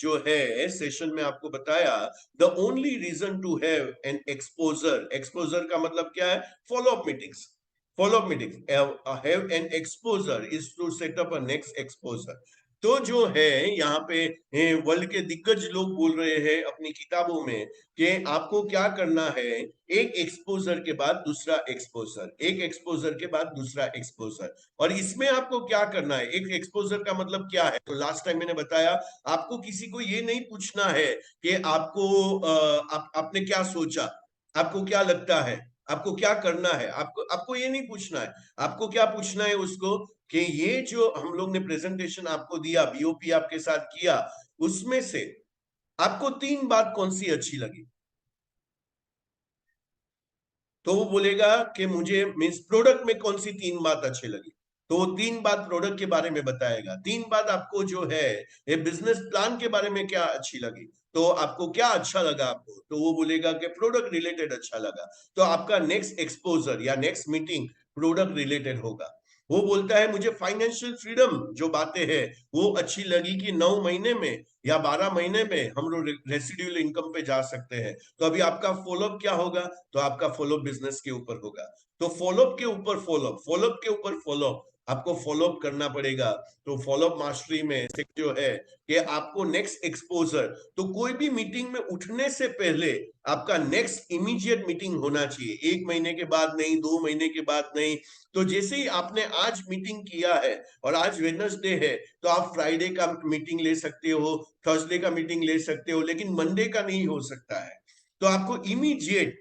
जो है सेशन में आपको बताया, the only reason to have an exposure, exposure का मतलब क्या है? Follow up meetings. follow-up meetings have an exposure is to set up a next exposure। तो जो है यहाँ पे वर्ल्ड के दिग्गज लोग बोल रहे हैं अपनी किताबों में कि आपको क्या करना है, एक एक्सपोजर के बाद दूसरा एक्सपोजर, एक एक्सपोजर के बाद दूसरा एक्सपोजर। और इसमें आपको क्या करना है? एक एक्सपोजर का मतलब क्या है? तो लास्ट टाइम मैंने बताया, आपको किसी को ये नहीं पूछना है कि आपने क्या सोचा, आपको क्या लगता है, आपको क्या करना है, आपको ये नहीं पूछना है। आपको क्या पूछना है उसको कि ये जो हम लोग ने प्रेजेंटेशन आपको दिया, बीओपी आपके साथ किया, उसमें से आपको 3 बात कौन सी अच्छी लगी। तो वो बोलेगा कि मुझे मींस प्रोडक्ट में कौन सी 3 बात अच्छी लगी। तो वो 3 बात प्रोडक्ट के बारे में बताएगा, 3 बात आपको जो है ये बिजनेस प्लान के बारे में क्या अच्छी लगी, तो आपको क्या अच्छा लगा आपको, तो वो बोलेगा कि प्रोडक्ट रिलेटेड अच्छा लगा, तो आपका नेक्स्ट एक्सपोजर या नेक्स्ट मीटिंग प्रोडक्ट रिलेटेड होगा। वो बोलता है मुझे फाइनेंशियल फ्रीडम जो बातें हैं वो अच्छी लगी कि 9 महीने में या 12 महीने में हम लोग रेसिड्यूअल इनकम पे जा सकते हैं। तो अभी आपका फॉलोअप क्या होगा, तो आपका फॉलोअप बिजनेस के ऊपर होगा। तो फॉलोअप के ऊपर फॉलोअप के ऊपर फॉलोअप आपको फॉलोअप करना पड़ेगा। तो फॉलोअप मास्टरी में जो है कि आपको नेक्स्ट एक्सपोजर, तो कोई भी मीटिंग में उठने से पहले आपका नेक्स्ट इमीडिएट मीटिंग होना चाहिए, 1 महीने के बाद नहीं, 2 महीने के बाद नहीं। तो जैसे ही आपने आज मीटिंग किया है और आज वेडनेसडे है, तो आप फ्राइडे का मीटिंग ले सकते हो, थर्सडे का मीटिंग ले सकते हो, लेकिन मंडे का नहीं हो सकता है। तो आपको इमीडिएट,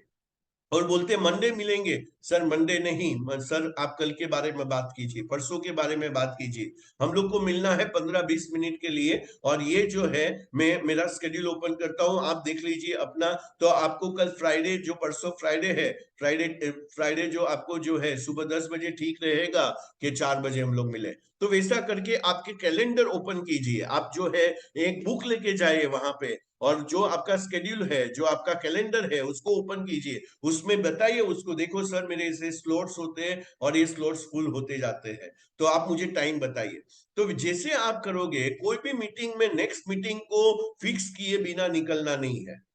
और बोलते मंडे मिलेंगे, सर मंडे नहीं सर, आप कल के बारे में बात कीजिए, परसों के बारे में बात कीजिए, हम लोग को मिलना है 15-20 मिनट के लिए, और ये जो है मैं मेरा स्केड्यूल ओपन करता हूं, आप देख लीजिए अपना। तो आपको कल फ्राइडे, जो परसों फ्राइडे है, फ्राइडे जो आपको जो है सुबह 10 बजे ठीक रहेगा कि 4 बजे हम लोग मिले। तो वैसा करके आपके कैलेंडर ओपन कीजिए, आप जो है एक बुक लेके जाइए वहां पे, और जो आपका स्केड्यूल है, जो आपका कैलेंडर है, उसको ओपन कीजिए, उसमें बताइए उसको, देखो सर मेरे ऐसे स्लॉट्स होते हैं और ये स्लॉट्स फुल होते जाते हैं, तो आप मुझे टाइम बताइए। तो जैसे आप करोगे, कोई भी मीटिंग में नेक्स्ट मीटिंग को फिक्स किए बिना निकलना नहीं है।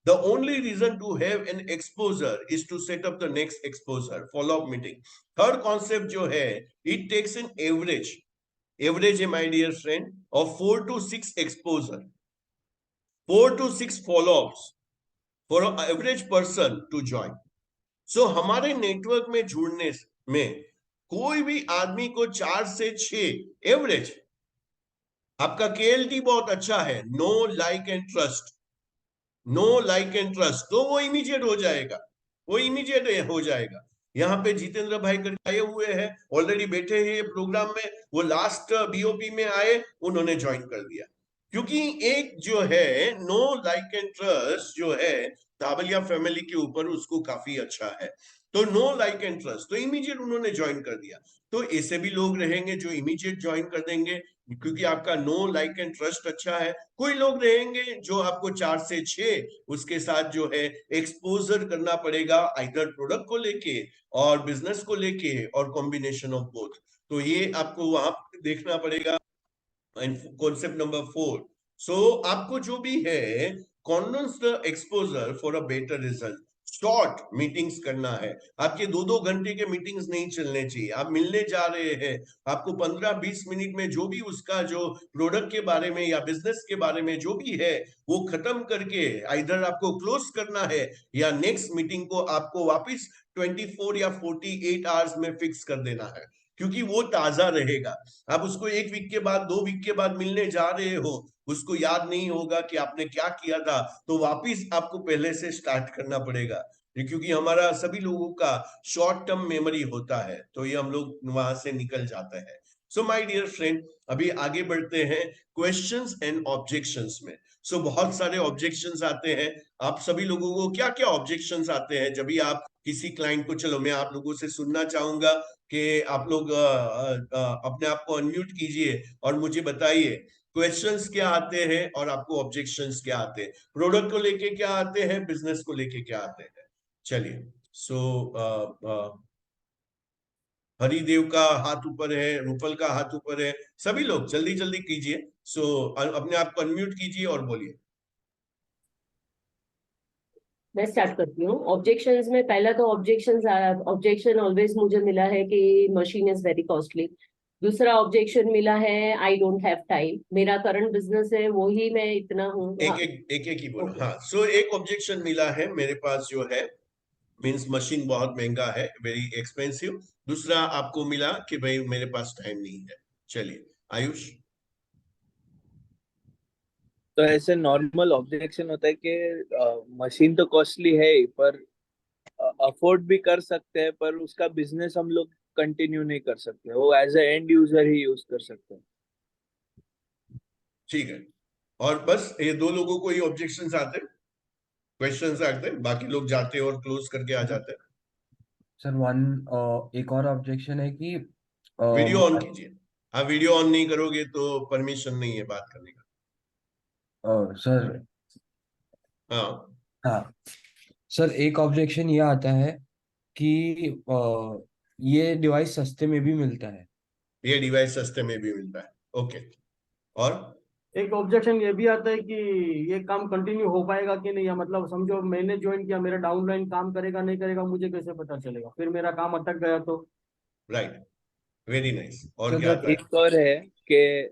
The only reason to have an exposure is to set up the next exposure, follow-up meeting. Third concept जो है, it takes an average है my dear friend, of 4 to 6 exposure, 4 to 6 follow-ups for an average person to join. So हमारे नेटवर्क में जुड़ने में कोई भी आदमी को 4 से 6 एवरेज, आपका KLT बहुत अच्छा है, नो लाइक एंड ट्रस्ट, तो वो इमीडिएट हो जाएगा, यहाँ पे जितेंद्र भाई करके आए हुए हैं, ऑलरेडी बैठे हैं प्रोग्राम में, वो लास्ट BOP में आए, उन्होंने ज्वाइन कर दिया, क्योंकि एक जो है नो लाइक एंड ट्रस्ट जो है धावलिया फैमिली के ऊपर उसको काफी अच्छा है। तो नो लाइक एंड ट्रस्ट, तो इमीडिएट उन्होंने ज्वाइन कर दिया। तो ऐसे भी लोग रहेंगे जो इमीडिएट ज्वाइन कर देंगे, क्योंकि आपका नो लाइक एंड ट्रस्ट अच्छा है। कोई लोग रहेंगे जो आपको 4 से 6 उसके साथ जो है एक्सपोजर करना पड़ेगा, आइदर प्रोडक्ट को लेके और बिजनेस को लेके और कॉम्बिनेशन ऑफ बोथ। तो ये आपको वहां देखना पड़ेगा। एंड कॉन्सेप्ट नंबर 4, सो आपको जो भी है condense the exposure for a better result. Short meetings करना है, आपके 2-2 घंटे के मीटिंग्स नहीं चलने चाहिए। आप मिलने जा रहे हैं, आपको 15-20 मिनट में जो भी उसका जो प्रोडक्ट के बारे में या बिजनेस के बारे में जो भी है वो खत्म करके आइदर आपको क्लोज करना है या नेक्स्ट मीटिंग को आपको वापस 24 या 48 आवर्स में फिक्स कर देना है, क्योंकि वो ताजा रहेगा। आप उसको 1 वीक के बाद, 2 वीक के बाद मिलने जा रहे हो, उसको याद नहीं होगा कि आपने क्या किया था, तो वापिस आपको पहले से स्टार्ट करना पड़ेगा, क्योंकि हमारा सभी लोगों का शॉर्ट टर्म मेमोरी होता है, तो ये हम लोग वहां से निकल जाते हैं। सो माय डियर फ्रेंड, अभी आगे बढ़ते हैं क्वेश्चंस एंड ऑब्जेक्शंस में। सो बहुत सारे ऑब्जेक्शंस आते हैं, आप सभी लोगों को क्या क्या ऑब्जेक्शंस आते हैं जब भी आप किसी क्लाइंट को, चलो मैं आप लोगों से सुनना चाहूंगा कि आप लोग अपने आप को अनम्यूट कीजिए और मुझे बताइए क्वेश्चंस क्या आते हैं और आपको ऑब्जेक्शंस क्या आते हैं, प्रोडक्ट को लेके क्या आते हैं, बिजनेस को लेके क्या आते हैं। चलिए, सो हरिदेव का हाथ ऊपर है, रूपल का हाथ ऊपर है, सभी लोग जल्दी जल्दी कीजिए। सो अपने आप को अनम्यूट कीजिए और बोलिए। मैं स्टार्ट करती हूँ। ऑब्जेक्शंस में पहला तो ऑब्जेक्शन ऑलवेज मुझे मिला है कि मशीन इज वेरी कॉस्टली। दूसरा ऑब्जेक्शन मिला है आई डोंट हैव टाइम, मेरा करंट बिजनेस है वो ही मैं इतना हूँ। एक ही बोलो। हाँ, सो एक ऑब्जेक्शन मिला है मेरे पास जो है, मीन्स मशीन बहुत महंगा है, वेरी एक्सपेंसिव। दूसरा आपको मिला कि भाई मेरे पास टाइम नहीं है। चलिए आयुष। तो ऐसे नॉर्मल ऑब्जेक्शन होता है कि मशीन तो कॉस्टली है ही, पर अफोर्ड भी कर सकते हैं, पर उसका बिजनेस हम लोग कंटिन्यू नहीं कर सकते, वो एज ए एंड यूजर ही यूज कर सकते हैं। ठीक है, और बस ये 2 लोगों को ही ऑब्जेक्शंस आते हैं, क्वेश्चंस आते हैं, बाकी लोग जाते हैं और क्लोज करके आ जाते हैं। सर एक और ऑब्जेक्शन है कि वीडियो ऑन कीजिए। आप वीडियो ऑन नहीं करोगे तो परमिशन नहीं है बात करने का। सर हाँ हाँ सर, एक ऑब्जेक्शन ये आता है कि ये डिवाइस सस्ते में भी मिलता है। ये डिवाइस सस्ते में भी मिलता है, ओके। और एक ऑब्जेक्शन ये भी आता है कि ये काम कंटिन्यू हो पाएगा कि नहीं, या मतलब समझो मैंने ज्वाइन किया, मेरा डाउनलाइन काम करेगा नहीं करेगा मुझे कैसे पता चलेगा, फिर मेरा काम अटक गया तो। Right, very nice. और तो क्या सर आता है? एक और है कि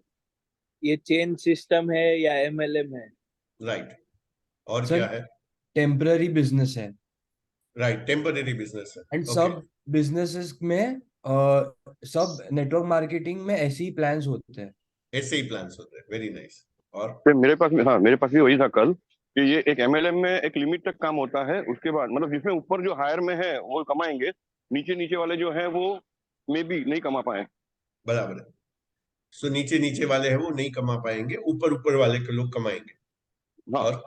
ये चेन सिस्टम है या एमएलएम है। राइट, और सर क्या है? टेम्पररी बिजनेस है, राइट, टेम्पररी बिजनेस है, एंड ओके। सब बिजनेसेस में सब नेटवर्क मार्केटिंग में ऐसे ही प्लान्स होते हैं। ऐसे ही प्लान्स होते हैं, वेरी नाइस। और फिर मेरे पास भी वही था कल कि ये एक एमएलएम में एक लिमिट तक काम होता है, उसके बाद मतलब जिसमें ऊपर जो हायर में है वो कमाएंगे, नीचे नीचे वाले जो है वो मे बी नहीं कमा पाए। बराबर है। सो नीचे नीचे वाले हैं वो नहीं कमा पाएंगे, ऊपर ऊपर वाले के लोग कमाएंगे। हाँ। और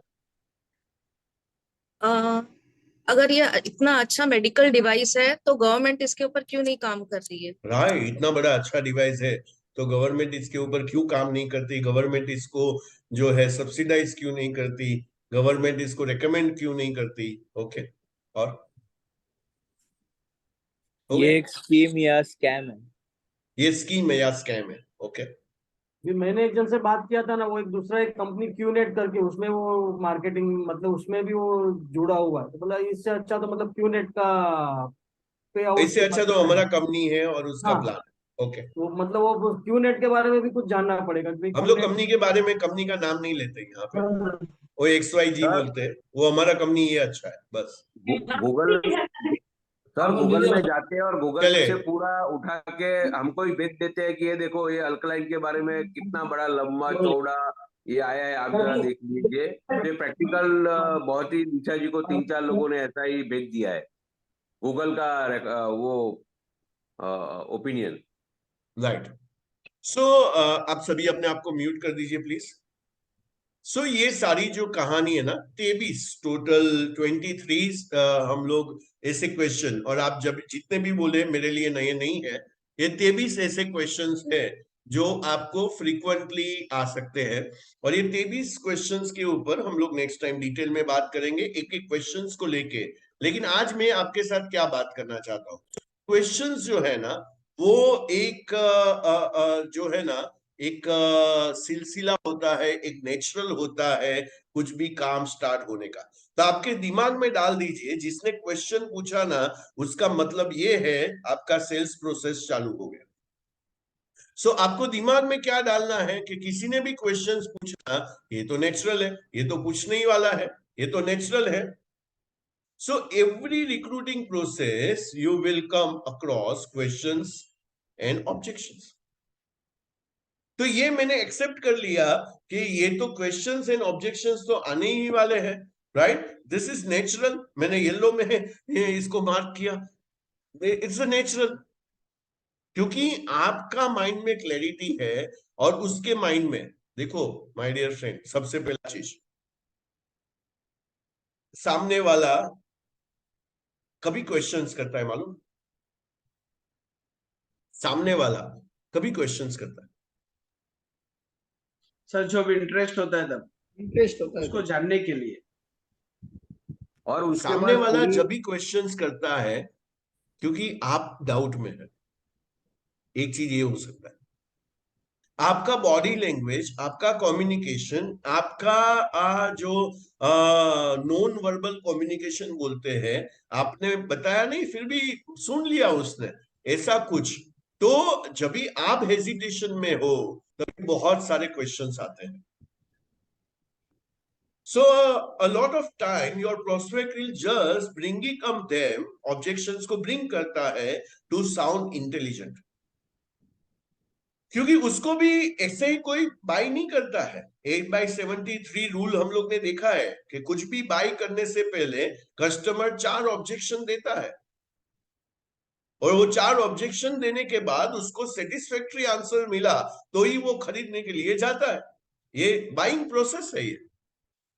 अगर ये इतना अच्छा मेडिकल डिवाइस है तो गवर्नमेंट इसके ऊपर क्यों नहीं काम कर रही है? राइट, इतना बड़ा अच्छा डिवाइस है तो गवर्नमेंट इसके ऊपर क्यों काम नहीं करती? गवर्नमेंट इसको जो है सब्सिडाइज क्यों नहीं करती? गवर्नमेंट इसको रेकमेंड क्यों नहीं करती? ओके। और हो ये गया? एक स्कीम या स्कैम है। ये स्कीम है या स्कैम है, ओके। फिर मैंने एक जन से बात किया था ना, वो एक दूसरा एक कंपनी क्यूनेट करके, उसमें वो मार्केटिंग मतलब उसमें भी वो जुड़ा हुआ है, तो बोला इससे अच्छा तो मतलब क्यूनेट का पे आउट इससे अच्छा तो हमारा कंपनी है और उसका हाँ। प्लान है, ओके। तो मतलब वो क्यूनेट के बारे में भी कुछ जानना पड़ेगा कि हम लोग कंपनी के बारे में कंपनी का नाम नहीं लेते यहाँ पे, वो XYG सर बोलते हैं, वो हमारा कंपनी ये अच्छा है बस। गूगल सर गूगल में जाते हैं और गूगल चले। से पूरा उठा के हमको ही बेच देते हैं कि ये देखो ये अल्कलाइन के बारे में कितना बड़ा लंबा चौड़ा ये आया है, आप जरा देख लीजिए। ये प्रैक्टिकल बहुत ही निशा जी को 3-4 लोगों ने ऐसा ही भेज दिया है गूगल का वो ओपिनियन। राइट। सो आप सभी अपने आप को म्यूट कर दीजिए प्लीज। सो ये सारी जो कहानी है ना, 23 टोटल 23 हम लोग ऐसे क्वेश्चन, और आप जब जितने भी बोले मेरे लिए नए नहीं है, ये 23 ऐसे क्वेश्चंस है जो आपको फ्रीक्वेंटली आ सकते हैं। और ये 23 क्वेश्चंस के ऊपर हम लोग नेक्स्ट टाइम डिटेल में बात करेंगे एक एक क्वेश्चंस को लेके। लेकिन आज मैं आपके साथ क्या बात करना चाहता हूँ, क्वेश्चंस जो है ना वो एक जो है ना एक सिलसिला होता है, एक नेचुरल होता है कुछ भी काम स्टार्ट होने का। तो आपके दिमाग में डाल दीजिए जिसने क्वेश्चन पूछा ना उसका मतलब ये है आपका सेल्स प्रोसेस चालू हो गया। सो आपको दिमाग में क्या डालना है कि किसी ने भी क्वेश्चंस पूछना ये तो नेचुरल है, ये तो पूछने ही वाला है, ये तो नेचुरल है। So every recruiting process you will come across questions and objections. तो ये मैंने एक्सेप्ट कर लिया कि ये तो क्वेश्चंस एंड ऑब्जेक्शंस तो आने ही वाले हैं, राइट? This is natural. मैंने येलो में इसको मार्क किया, इट्स अ नेचुरल, क्योंकि आपका माइंड में क्लैरिटी है और उसके माइंड में। देखो माय डियर फ्रेंड, सबसे पहला चीज, सामने वाला कभी क्वेश्चंस करता है, मालूम? सामने वाला कभी क्वेश्चंस करता है सर जब इंटरेस्ट होता है तब, इंटरेस्ट होता है उसको जानने के लिए। और उसके सामने बाद वाला पूरी जब भी क्वेश्चंस करता है क्योंकि आप डाउट में है। एक चीज ये हो सकता है, आपका बॉडी लैंग्वेज, आपका कम्युनिकेशन, आपका जो नॉन वर्बल कम्युनिकेशन बोलते हैं, आपने बताया नहीं फिर भी सुन लिया उसने, ऐसा कुछ। तो जब भी आप हेजिटेशन में हो तभी बहुत सारे क्वेश्चंस आते हैं। So a lot of time your prospect will just bringing up them, objections को bring करता है to sound intelligent, क्योंकि उसको भी ऐसे ही कोई बाय नहीं करता है। 8/73 रूल हम लोग ने देखा है कि कुछ भी बाय करने से पहले कस्टमर 4 ऑब्जेक्शन देता है और वो 4 ऑब्जेक्शन देने के बाद उसको सेटिस्फैक्टरी आंसर मिला तो ही वो खरीदने के लिए जाता है। ये बाइंग प्रोसेस है ये।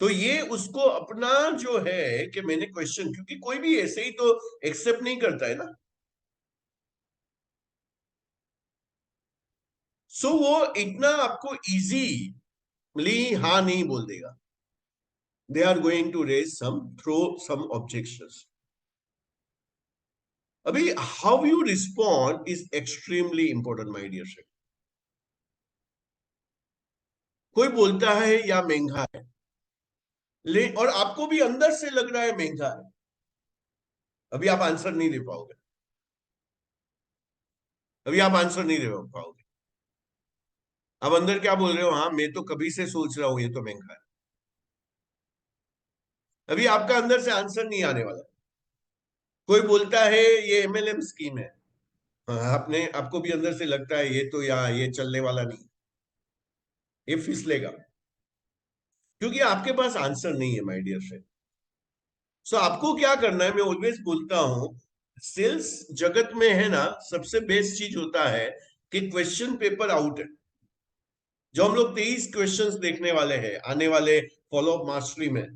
तो ये उसको अपना जो है कि मैंने क्वेश्चन, क्योंकि कोई भी ऐसे ही तो एक्सेप्ट नहीं करता है ना। सो वो इतना आपको इजीली हाँ नहीं बोल देगा. They are going to throw some objections. अभी how you respond is extremely important, my dear friend. कोई बोलता है या महंगा है, और आपको भी अंदर से लग रहा है महंगा है, अभी आप आंसर नहीं दे पाओगे. आप अंदर क्या बोल रहे हो? हाँ, मैं तो कभी से सोच रहा हूं ये तो महंगा है. अभी आपका अंदर से आंसर नहीं आने वाला. कोई बोलता है ये MLM स्कीम है, आपको भी अंदर से लगता है ये तो ये चलने वाला नहीं, ये फिसलेगा, क्योंकि आपके पास आंसर नहीं है, माय डियर फ्रेंड. सो आपको क्या करना है, मैं ऑलवेज बोलता हूं, सेल्स जगत में है ना, सबसे बेस्ट चीज होता है कि क्वेश्चन पेपर आउट है. जो हम लोग 23 क्वेश्चंस देखने वाले हैं आने वाले फॉलो अप मास्टरी में,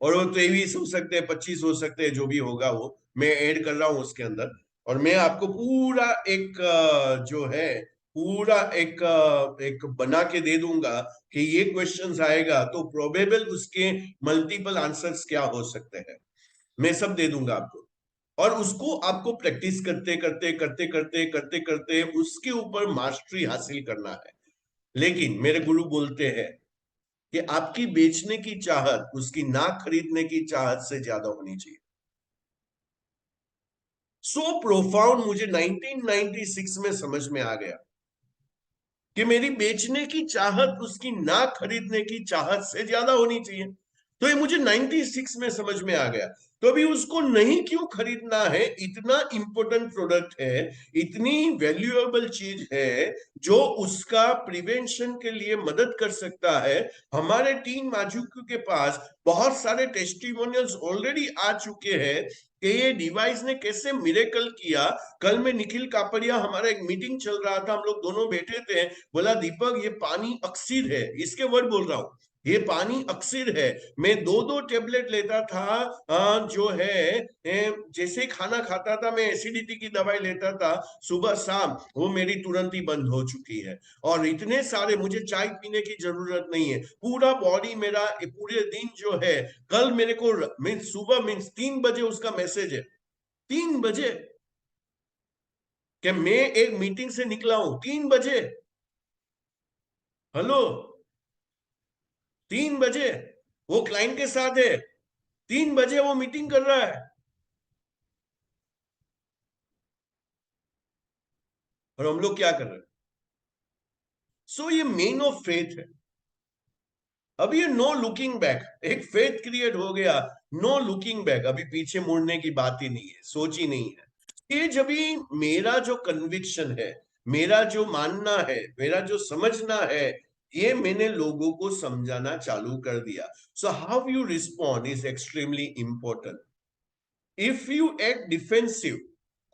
और वो 23 हो सकते हैं, 25 हो सकते हैं, जो भी होगा वो मैं ऐड कर रहा हूं उसके अंदर. और मैं आपको पूरा एक बना के दे दूंगा कि ये क्वेश्चंस आएगा तो प्रोबेबल उसके मल्टीपल आंसर्स क्या हो सकते हैं, मैं सब दे दूंगा आपको. और उसको आपको प्रैक्टिस करते उसके ऊपर मास्टरी हासिल करना है. लेकिन मेरे गुरु बोलते हैं कि आपकी बेचने की चाहत उसकी ना खरीदने की चाहत से ज्यादा होनी चाहिए. सो प्रोफाउंड मुझे 1996 में समझ में आ गया कि मेरी बेचने की चाहत उसकी ना खरीदने की चाहत से ज्यादा होनी चाहिए. तो ये मुझे 96 में समझ में आ गया. तो अभी उसको नहीं क्यों खरीदना है? इतना इंपॉर्टेंट प्रोडक्ट है, इतनी वैल्यूएबल चीज है जो उसका प्रिवेंशन के लिए मदद कर सकता है. हमारे टीम माजुक्यू के पास बहुत सारे टेस्टिमोनियल्स ऑलरेडी आ चुके हैं कि ये डिवाइस ने कैसे मिरेकल किया. कल में निखिल कापड़िया, हमारा एक मीटिंग चल रहा था, हम लोग दोनों बैठे थे, बोला दीपक ये पानी अक्सीर है, इसके वर्ड बोल रहा हूं, ये पानी अक्सीर है. मैं 2-2 टेबलेट लेता था, जो है जैसे खाना खाता था मैं एसिडिटी की दवाई लेता था सुबह शाम, वो मेरी तुरंत ही बंद हो चुकी है. और इतने सारे, मुझे चाय पीने की जरूरत नहीं है, पूरा बॉडी मेरा पूरे दिन जो है. कल मेरे को सुबह 3 बजे उसका मैसेज है, 3 बजे कि मैं एक मीटिंग से निकला हूं, 3 बजे. हेलो, 3 बजे वो क्लाइंट के साथ है, 3 बजे वो मीटिंग कर रहा है, और हम लोग क्या कर रहे हैं? सो ये मेन ऑफ फेथ है. अब ये नो लुकिंग बैक, एक फेथ क्रिएट हो गया, नो लुकिंग बैक, अभी पीछे मुड़ने की बात ही नहीं है, सोच ही नहीं है. ये जब भी मेरा जो कन्विक्शन है, मेरा जो मानना है, मेरा जो समझना है, ये मैंने लोगों को समझाना चालू कर दिया. So how you respond is extremely important. If you act defensive,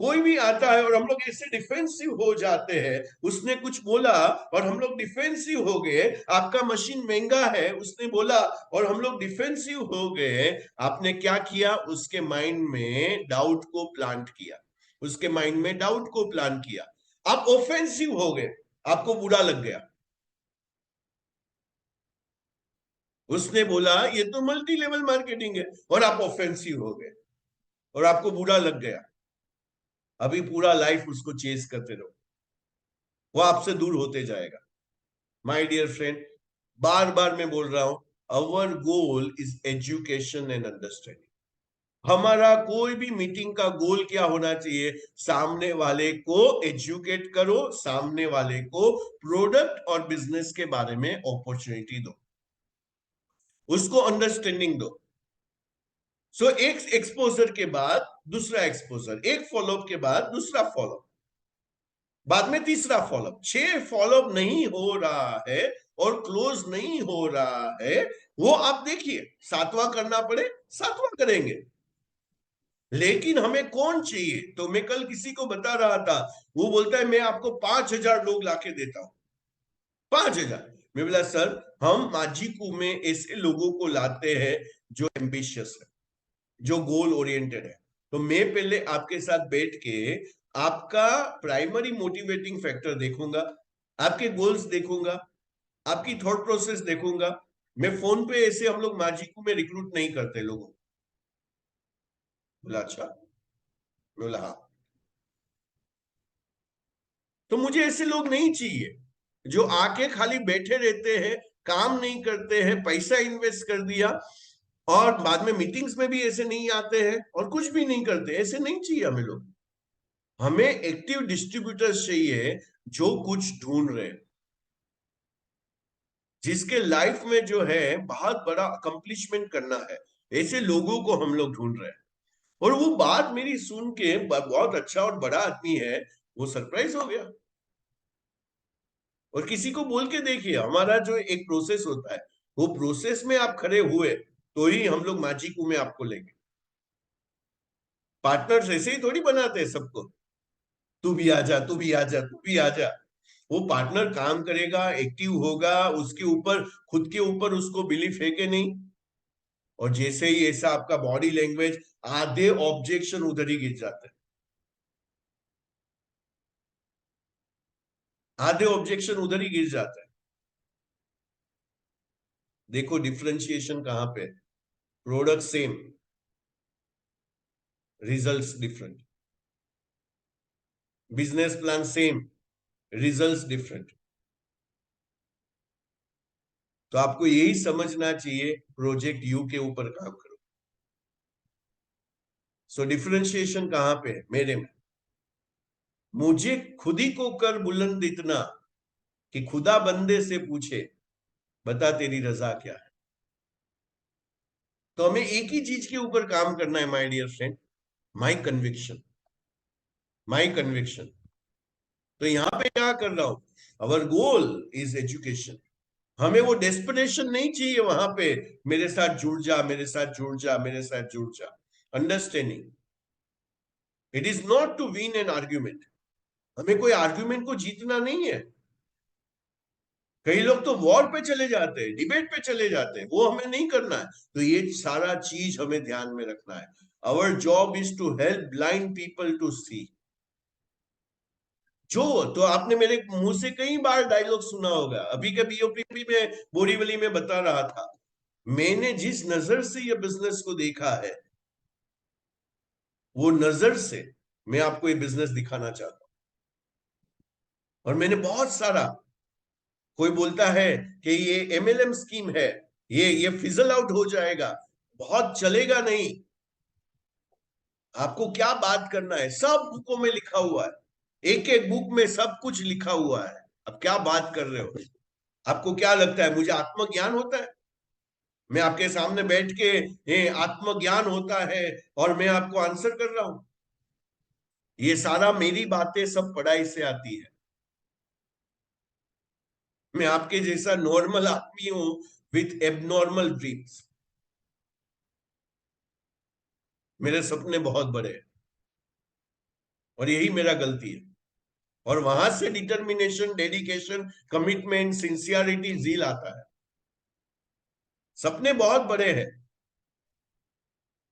कोई भी आता है और हम लोग ऐसे डिफेंसिव हो जाते हैं, उसने कुछ बोला और हम लोग डिफेंसिव हो गए, आपका मशीन महंगा है उसने बोला और हम लोग डिफेंसिव हो गए, आपने क्या किया? उसके माइंड में डाउट को प्लांट किया, उसके माइंड में डाउट को प्लांट किया. आप ऑफेंसिव हो गए, आपको बुरा लग गया. उसने बोला ये तो मल्टी लेवल मार्केटिंग है, और आप ऑफेंसिव हो गए और आपको बुरा लग गया. अभी पूरा लाइफ उसको चेस करते रहो, वो आपसे दूर होते जाएगा. माय डियर फ्रेंड, बार बार मैं बोल रहा हूं, our goal is education and understanding. हमारा कोई भी मीटिंग का गोल क्या होना चाहिए? सामने वाले को एजुकेट करो, सामने वाले को प्रोडक्ट और बिजनेस के बारे में अपॉर्चुनिटी दो, उसको अंडरस्टैंडिंग दो. सो एक एक्सपोजर के बाद दूसरा एक्सपोजर, एक फॉलोअप के बाद दूसरा फॉलोअप, बाद में तीसरा फॉलोअप. 6 फॉलोअप नहीं हो रहा है और क्लोज नहीं हो रहा है, वो आप देखिए, 7वां करना पड़े 7वां करेंगे. लेकिन हमें कौन चाहिए? तो मैं कल किसी को बता रहा था, वो बोलता है मैं आपको 5000 लोग लाके देता हूं. 5000. मैं बोला सर, हम माजीकू में ऐसे लोगों को लाते हैं जो एम्बिशियस है, जो गोल ओरिएंटेड है. तो मैं पहले आपके साथ बैठ के आपका प्राइमरी मोटिवेटिंग फैक्टर देखूंगा, आपके गोल्स देखूंगा, आपकी थॉट प्रोसेस देखूंगा। मैं फोन पे ऐसे हम लोग माजिकू में रिक्रूट नहीं करते लोगों को। बोला अच्छा, बोला हाँ। तो मुझे ऐसे लोग नहीं चाहिए जो आके खाली बैठे रहते हैं, काम नहीं करते हैं, पैसा इन्वेस्ट कर दिया और बाद में मीटिंग्स में भी ऐसे नहीं आते हैं और कुछ भी नहीं करते। ऐसे नहीं चाहिए हमें लोग। हमें एक्टिव डिस्ट्रीब्यूटर्स चाहिए जो कुछ ढूंढ रहे हैं, जिसके लाइफ में जो है बहुत बड़ा अकम्प्लिशमेंट करना है। ऐसे लोगों को हम लोग ढूंढ रहे हैं। और वो बात मेरी सुन के बहुत अच्छा और बड़ा आदमी है, वो सरप्राइज हो गया। और किसी को बोल के देखिए, हमारा जो एक प्रोसेस होता है, वो प्रोसेस में आप खड़े हुए तो ही हम लोग माजिकू में आपको लेंगे। पार्टनर्स ऐसे ही थोड़ी बनाते हैं सबको, तू भी आजा, तू भी आजा, तू भी आजा। वो पार्टनर काम करेगा, एक्टिव होगा, उसके ऊपर खुद के ऊपर उसको बिलीफ है कि नहीं। और जैसे ही ऐसा आपका बॉडी लैंग्वेज, आधे ऑब्जेक्शन उधर ही गिर जाते हैं, आधे ऑब्जेक्शन उधर ही गिर जाता है। देखो डिफरेंशिएशन कहां पे, product same, results different, business plan same, results different. तो आपको यही समझना चाहिए, प्रोजेक्ट यू के ऊपर काम करो। सो डिफरेंशिएशन कहां पे है मेरे में? मुझे खुद ही को कर बुलंद इतना कि खुदा बंदे से पूछे, बता तेरी रजा क्या है। तो हमें एक ही चीज के ऊपर काम करना है my dear friend, my conviction, my conviction. तो यहां पे क्या कर रहा हूं, अवर गोल इज एजुकेशन। हमें वो डेस्परेशन नहीं चाहिए वहां पे, मेरे साथ जुड़ जा, मेरे साथ जुड़ जा, मेरे साथ जुड़ जा। Understanding, it is not to win an argument. हमें कोई आर्ग्यूमेंट को जीतना नहीं है। कई लोग तो वॉर पे चले जाते हैं, डिबेट पे चले जाते हैं, वो हमें नहीं करना है। तो ये सारा चीज हमें ध्यान में रखना है। Our job is to help blind people to see. जो तो आपने मेरे मुंह से कई बार डायलॉग सुना होगा, अभी के बीओपी में बोरीवली में बता रहा था, मैंने जिस नजर से ये बिजनेस को देखा है, वो नजर से मैं आपको ये बिजनेस दिखाना चाहता हूं। और मैंने बहुत सारा, कोई बोलता है कि ये एमएलएम स्कीम है, ये फिजल आउट हो जाएगा, बहुत चलेगा नहीं। आपको क्या बात करना है, सब बुकों में लिखा हुआ है, एक एक बुक में सब कुछ लिखा हुआ है। अब क्या बात कर रहे हो? आपको क्या लगता है मुझे आत्मज्ञान होता है? मैं आपके सामने बैठ के आत्मज्ञान होता है और मैं आपको आंसर कर रहा हूं? ये सारा मेरी बातें सब पढ़ाई से आती है। मैं आपके जैसा नॉर्मल आदमी हूं विथ एबनॉर्मल ड्रीम्स। मेरे सपने बहुत बड़े हैं और यही मेरा गलती है। और वहां से डिटर्मिनेशन, डेडिकेशन, कमिटमेंट, सिंसियरिटी, जील आता है। सपने बहुत बड़े हैं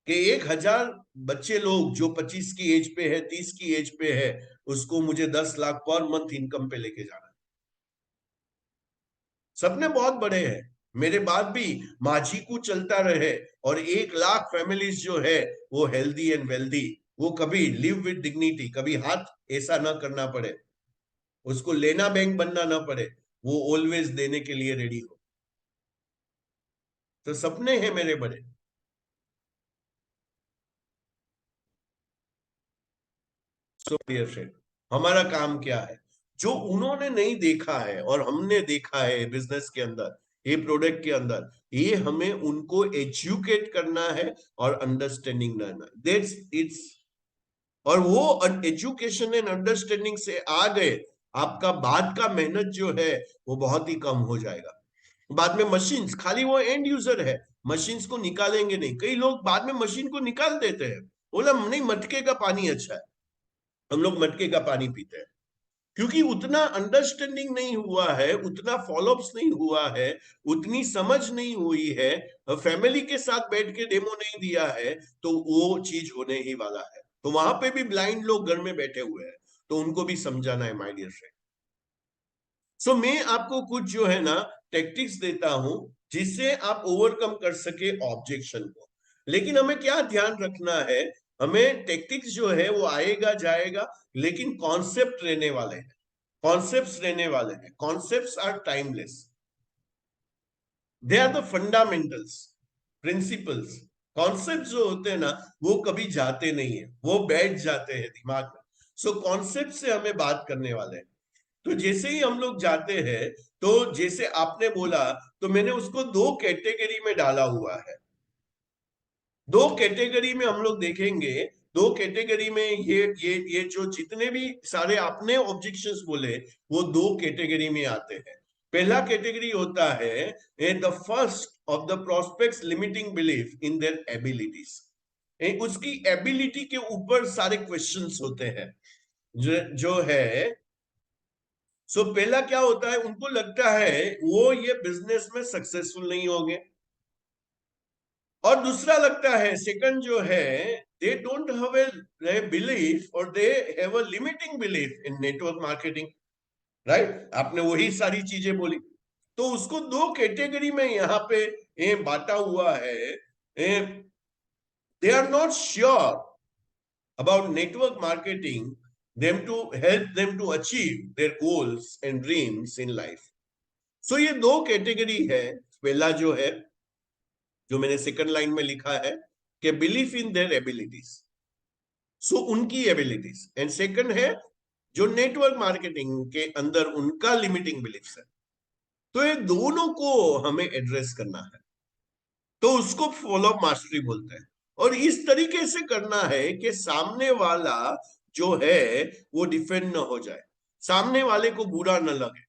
कि 1000 बच्चे लोग जो 25 की एज पे है, 30 की एज पे है, उसको मुझे 10 लाख पर मंथ इनकम पे लेके जाना है। सपने बहुत बड़े हैं। मेरे बाद भी माजिकू चलता रहे और 1 लाख फैमिलीज जो है वो हेल्दी एंड वेल्दी, वो कभी लिव विद डिग्निटी, कभी हाथ ऐसा ना करना पड़े, उसको लेना बैंक बनना ना पड़े, वो ऑलवेज देने के लिए रेडी हो। तो सपने हैं मेरे बड़े। सो डियर फ्रेंड, हमारा काम क्या है? जो उन्होंने नहीं देखा है और हमने देखा है बिजनेस के अंदर, ये प्रोडक्ट के अंदर, ये हमें उनको एजुकेट करना है और अंडरस्टैंडिंग लाना। That's it's. और वो एजुकेशन एंड अंडरस्टैंडिंग से आ गए, आपका बाद का मेहनत जो है वो बहुत ही कम हो जाएगा। बाद में मशीन्स, खाली वो एंड यूजर है, मशीन्स को निकालेंगे नहीं। कई लोग बाद में मशीन को निकाल देते हैं, बोला नहीं मटके का पानी अच्छा है, हम लोग मटके का पानी पीते हैं। क्योंकि उतना अंडरस्टैंडिंग नहीं हुआ है, उतना फॉलोअप्स नहीं हुआ है, उतनी समझ नहीं हुई है, फैमिली के साथ बैठ के डेमो नहीं दिया है, तो वो चीज होने ही वाला है। तो वहां पे भी ब्लाइंड लोग घर में बैठे हुए हैं, तो उनको भी समझाना है माय डियर फ्रेंड। सो मैं आपको कुछ जो है ना टेक्टिक्स देता हूं जिससे आप ओवरकम कर सके ऑब्जेक्शन को। लेकिन हमें क्या ध्यान रखना है, हमें टेक्टिक्स जो है वो आएगा जाएगा, लेकिन कॉन्सेप्ट रहने वाले हैं, कॉन्सेप्ट्स रहने वाले हैं। Concepts are timeless, they are the fundamentals, principles. Concept जो होते हैं ना वो कभी जाते नहीं है, वो बैठ जाते हैं दिमाग में। सो कॉन्सेप्ट से हमें बात करने वाले हैं। तो जैसे ही हम लोग जाते हैं, तो जैसे आपने बोला, तो मैंने उसको दो कैटेगरी में डाला हुआ है। दो कैटेगरी में हम लोग देखेंगे, दो कैटेगरी में ये जो जितने भी सारे आपने ऑब्जेक्शंस बोले वो दो कैटेगरी में आते हैं। पहला कैटेगरी होता है the first of the prospects limiting belief in their abilities. उसकी एबिलिटी के ऊपर सारे क्वेश्चंस होते हैं जो है। सो पहला क्या होता है, उनको लगता है वो ये बिजनेस में सक्सेसफुल नहीं होंगे। और दूसरा लगता है, सेकंड जो है, they don't have a belief और they have a limiting belief in network marketing. Right, आपने वही सारी चीजें बोली। तो उसको दो कैटेगरी में यहाँ पे बांटा हुआ है। They are not sure about network marketing them to help them to achieve their goals and dreams in life. So ये दो कैटेगरी है। पहला जो है, जो मैंने सेकंड लाइन में लिखा है कि बिलीफ इन देयर एबिलिटीज, सो उनकी एबिलिटीज। एंड सेकंड है जो नेटवर्क मार्केटिंग के अंदर उनका लिमिटिंग बिलीफ्स है। तो ये दोनों को हमें एड्रेस करना है, तो उसको फॉलो अप मास्टरी बोलते हैं। और इस तरीके से करना है कि सामने वाला जो है वो डिफेंड न हो जाए, सामने वाले को बुरा न लगे,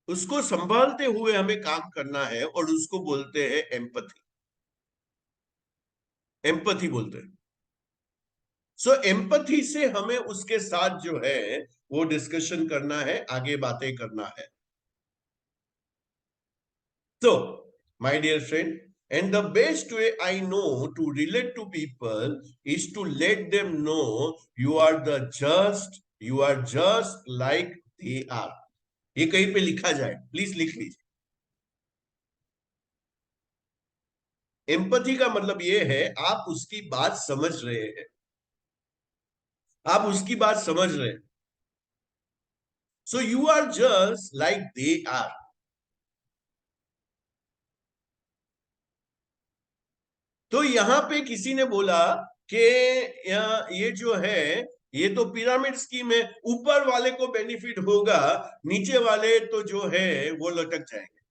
उसको संभालते हुए हमें काम करना है। और उसको बोलते हैं एम्पैथी, एम्पैथी बोलते हैं। सो एम्पैथी से हमें उसके साथ जो है वो डिस्कशन करना है, आगे बातें करना है। तो my dear friend, and the best way I know to relate to people is to let them know you are just like they are. ये कहीं पे लिखा जाए, प्लीज लिख लीजिए। एम्पैथी का मतलब ये है आप उसकी बात समझ रहे हैं, आप उसकी बात समझ रहे हैं। So you are just like they are. तो यहां पे किसी ने बोला कि ये जो है ये तो पिरामिड स्कीम है, ऊपर वाले को बेनिफिट होगा, नीचे वाले तो जो है वो लटक जाएंगे,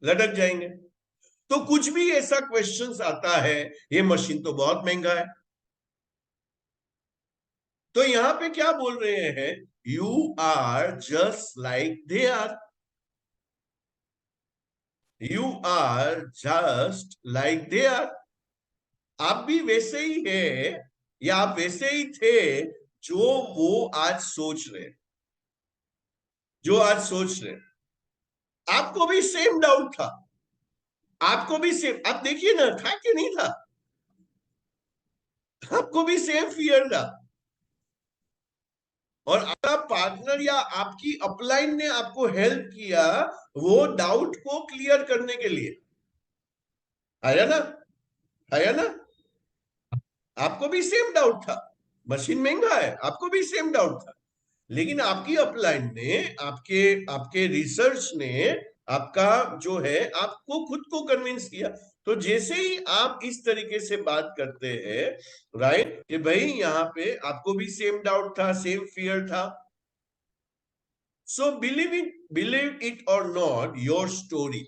लटक जाएंगे। तो कुछ भी ऐसा क्वेश्चंस आता है, ये मशीन तो बहुत महंगा है। तो यहां पे क्या बोल रहे हैं, you are just like they are, you are just like they are. आप भी वैसे ही है या आप वैसे ही थे जो वो आज सोच रहे, जो आज सोच रहे। आपको भी सेम डाउट था, आपको भी सेम, आप देखिए ना, था कि नहीं था? आपको भी सेम फियर था। और आपका पार्टनर या आपकी अपलाइन ने आपको हेल्प किया वो डाउट को क्लियर करने के लिए। आया ना, आया ना? आपको भी सेम डाउट था, मशीन महंगा है, आपको भी सेम डाउट था, लेकिन आपकी अपलाइन ने, आपके रिसर्च ने आपका जो है आपको खुद को कन्विंस किया। तो जैसे ही आप इस तरीके से बात करते हैं, राइट, कि भाई यहाँ पे आपको भी सेम डाउट था, सेम फियर था। सो बिलीव इट और नॉट, योर स्टोरी।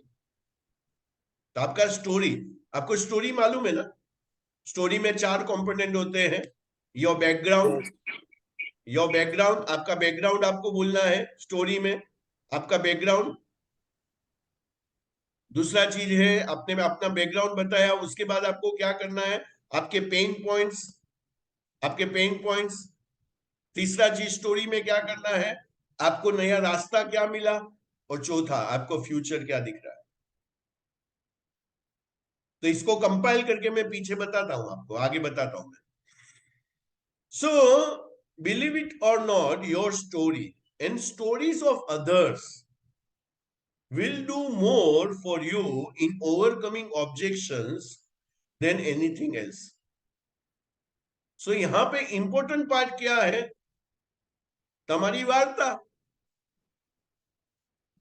तो आपका स्टोरी, आपको स्टोरी मालूम है ना? स्टोरी में 4 कंपोनेंट होते हैं। योर बैकग्राउंड, योर बैकग्राउंड, आपका बैकग्राउंड आपको बोलना है स्टोरी में, आपका बैकग्राउंड। दूसरा चीज है, आपने अपना बैकग्राउंड बताया, उसके बाद आपको क्या करना है, आपके पेन पॉइंट्स, आपके पेन पॉइंट्स। तीसरा चीज स्टोरी में क्या करना है, आपको नया रास्ता क्या मिला, और चौथा आपको फ्यूचर क्या दिख रहा है। तो इसको कंपाइल करके मैं पीछे बताता हूं, आपको आगे बताता हूं मैं। सो believe it or not, your story and stories of others will do more for you in overcoming objections than anything else. So यहाँ पे important part क्या है? तुम्हारी वार्ता,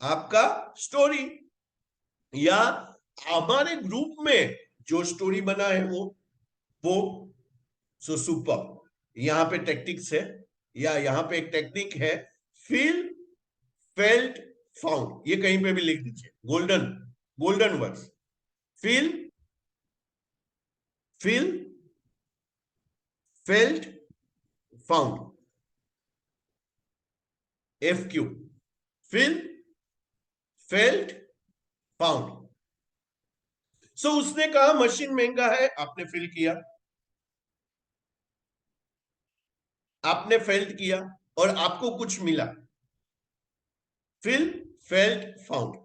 आपका स्टोरी, या हमारे ग्रुप में जो स्टोरी बना है वो सो सुपर। यहाँ पे टेक्निक्स है, या यहाँ पे एक टेक्निक है, फील, फेल्ट, फाउंड। ये कहीं पे भी लिख दीजिए, golden words. Feel, felt, found. FQ, feel, felt, found. So उसने कहा मशीन महंगा है, आपने फील किया, आपने फेल्ट किया, और आपको कुछ मिला। Feel, felt, found.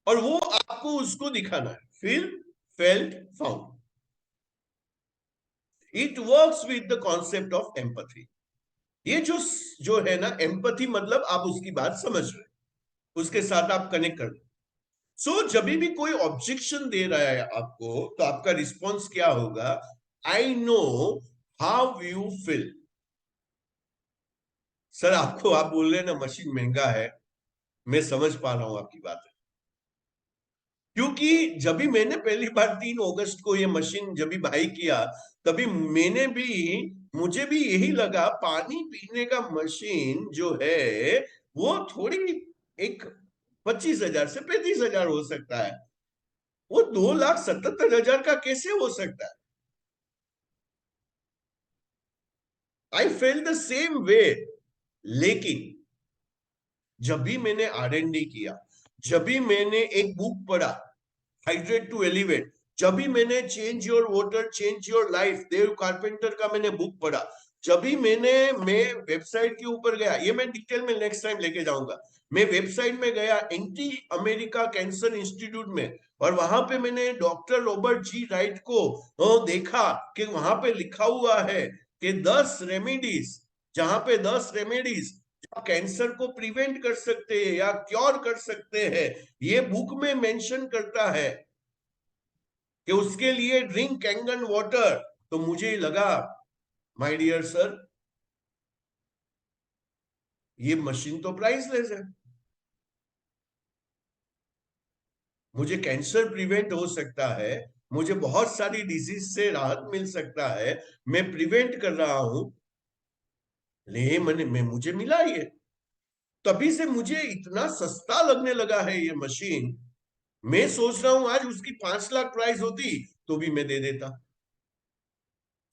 और वो आपको उसको दिखाना है, feel, felt, found. It works with the concept of empathy. ये जो है ना, एम्पैथी मतलब आप उसकी बात समझ रहे, उसके साथ आप कनेक्ट कर रहे। सो जब भी कोई ऑब्जेक्शन दे रहा है आपको, तो आपका रिस्पॉन्स क्या होगा? I know how you feel. Sir आपको, आप बोल रहे हैं ना मशीन महंगा है, मैं समझ पा रहा हूं आपकी बात है, क्योंकि जब भी मैंने पहली बार 3 अगस्त को ये मशीन जब भी बाई किया, तभी मुझे भी यही लगा, पानी पीने का मशीन जो है वो थोड़ी एक 25,000 से 35,000 हो सकता है, वो 2,77,000 का कैसे हो सकता है? आई फेल द सेम वे। लेकिन जब भी मैंने R&D किया, जब भी मैंने एक बुक पढ़ा, हाइड्रेट टू एलिवेट, जब भी मैंने change your water change your life, Dev Carpenter का मैंने बुक पढ़ा, जब भी मैं वेबसाइट के ऊपर गया, ये मैं डिटेल में नेक्स्ट टाइम लेके जाऊंगा, मैं वेबसाइट में गया एंटी अमेरिका कैंसर इंस्टीट्यूट में, और वहां पे मैंने डॉक्टर रॉबर्ट जी राइट को देखा कि वहां पे लिखा हुआ है कि 10 रेमेडीज, जहां पे 10 रेमेडीज कैंसर को प्रिवेंट कर सकते हैं या क्योर कर सकते हैं, ये बुक में मेंशन करता है कि उसके लिए ड्रिंक कैंगन वाटर। तो मुझे लगा, माय डियर सर, ये मशीन तो प्राइसलेस है, मुझे कैंसर प्रिवेंट हो सकता है, मुझे बहुत सारी डिजीज से राहत मिल सकता है, मैं प्रिवेंट कर रहा हूं, मुझे मिला ये, तभी से मुझे इतना सस्ता लगने लगा है ये मशीन। मैं सोच रहा हूं आज उसकी 5 लाख प्राइस होती तो भी मैं दे देता,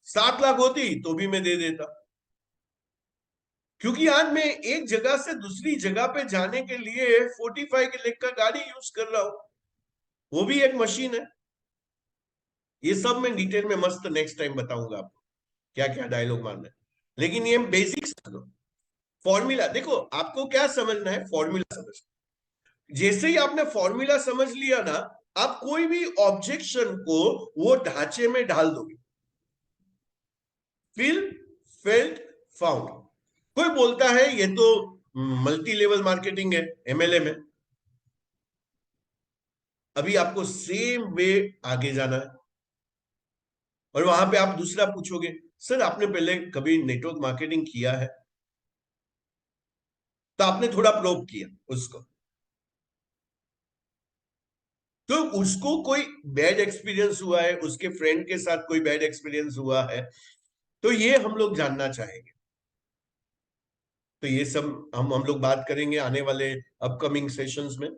7 लाख होती तो भी मैं दे देता, क्योंकि आज मैं एक जगह से दूसरी जगह पे जाने के लिए 45 लाख का गाड़ी यूज कर रहा हूं, वो भी एक मशीन है। ये सब मैं डिटेल में मस्त नेक्स्ट टाइम बताऊंगा आपको क्या क्या डायलॉग मारना है, लेकिन ये बेसिक्स फॉर्मूला देखो, आपको क्या समझना है, फॉर्मूला समझ। जैसे ही आपने फॉर्मूला समझ लिया ना, आप कोई भी ऑब्जेक्शन को वो ढांचे में डाल दोगे। Feel, felt, found. कोई बोलता है ये तो मल्टी लेवल मार्केटिंग है, MLM है। अभी आपको सेम वे आगे जाना है, और वहां पे आप दूसरा पूछोगे, सर आपने पहले कभी नेटवर्क मार्केटिंग किया है? तो आपने थोड़ा प्रोब किया उसको, तो उसको कोई बैड एक्सपीरियंस हुआ है, उसके फ्रेंड के साथ कोई बैड एक्सपीरियंस हुआ है, तो ये हम लोग जानना चाहेंगे। तो ये सब हम लोग बात करेंगे आने वाले अपकमिंग सेशंस में।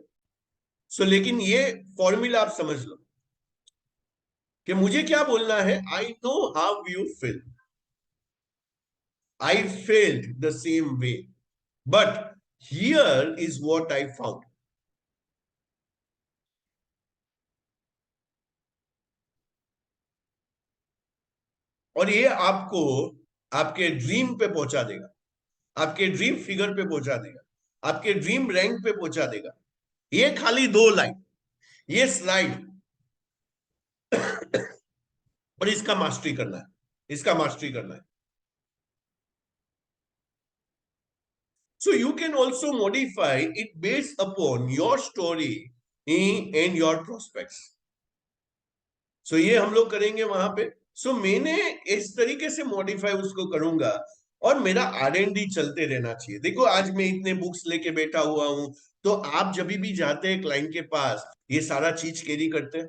सो लेकिन ये फॉर्मूला आप समझ लो कि मुझे क्या बोलना है, I know how you feel, I failed the same way, but here is what I found. और ये आपको आपके ड्रीम पे पहुंचा देगा, आपके ड्रीम फिगर पे पहुंचा देगा, आपके ड्रीम रैंक पे पहुंचा देगा। ये खाली 2 लाइन, ये स्लाइड और इसका मास्टरी करना है, इसका मास्टरी करना है. So you can also modify it based upon your story and your prospects. So ये हम लोग करेंगे वहां पे. So मैंने इस तरीके से मॉडिफाई उसको करूंगा और मेरा R&D चलते रहना चाहिए. देखो आज मैं इतने बुक्स लेके बैठा हुआ हूं, तो आप जब भी जाते हैं क्लाइंट के पास, ये सारा चीज कैरी करते हैं.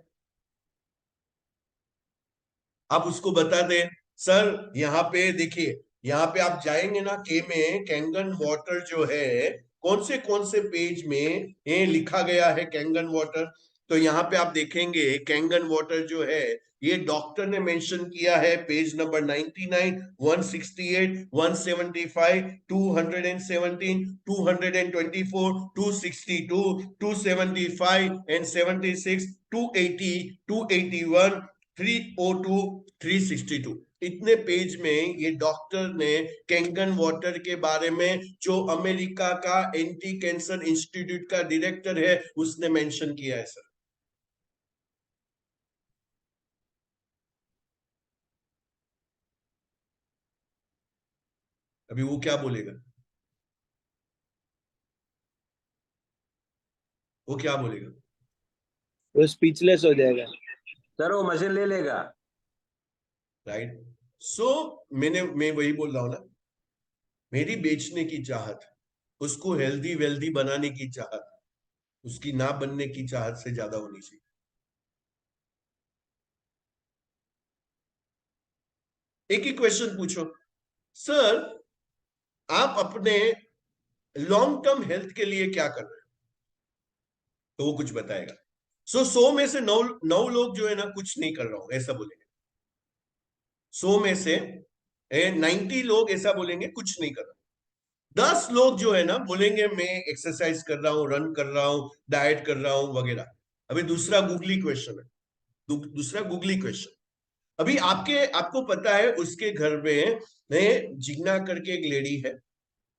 आप उसको बता दें, सर यहाँ पे देखिए, यहाँ पे आप जाएंगे ना के में कैंगन वाटर जो है, कौन से पेज में ये लिखा गया है कैंगन वाटर. तो यहाँ पे आप देखेंगे कैंगन वाटर जो है ये डॉक्टर ने मेंशन किया है पेज नंबर 99, 168, 175, 217, 224, 262, 275 and 76, 280, 281, 302, 362. इतने पेज में ये डॉक्टर ने कैंगन वाटर के बारे में, जो अमेरिका का एंटी कैंसर इंस्टीट्यूट का डायरेक्टर है, उसने मेंशन किया है सर. अभी वो क्या बोलेगा, वो क्या बोलेगा? वो स्पीचलेस हो जाएगा सर, वो मशीन ले लेगा. राइट. सो मैं वही बोल रहा हूं ना, मेरी बेचने की चाहत, उसको हेल्दी वेल्दी बनाने की चाहत, उसकी ना बनने की चाहत से ज्यादा होनी चाहिए. एक ही क्वेश्चन पूछो, सर आप अपने लॉन्ग टर्म हेल्थ के लिए क्या कर रहे हैं, तो वो कुछ बताएगा. सो 100 में से 9 लोग जो है ना कुछ नहीं कर रहा हूं ऐसा बोलेंगे. 100 में से 90 लोग ऐसा बोलेंगे कुछ नहीं कर रहा. 10 लोग जो है ना बोलेंगे मैं एक्सरसाइज कर रहा हूं, रन कर रहा हूं, डाइट कर रहा हूं वगैरह. अभी दूसरा गूगली क्वेश्चन है, दूसरा गूगली क्वेश्चन. अभी आपको पता है उसके घर में जिग्ना करके एक लेडी है,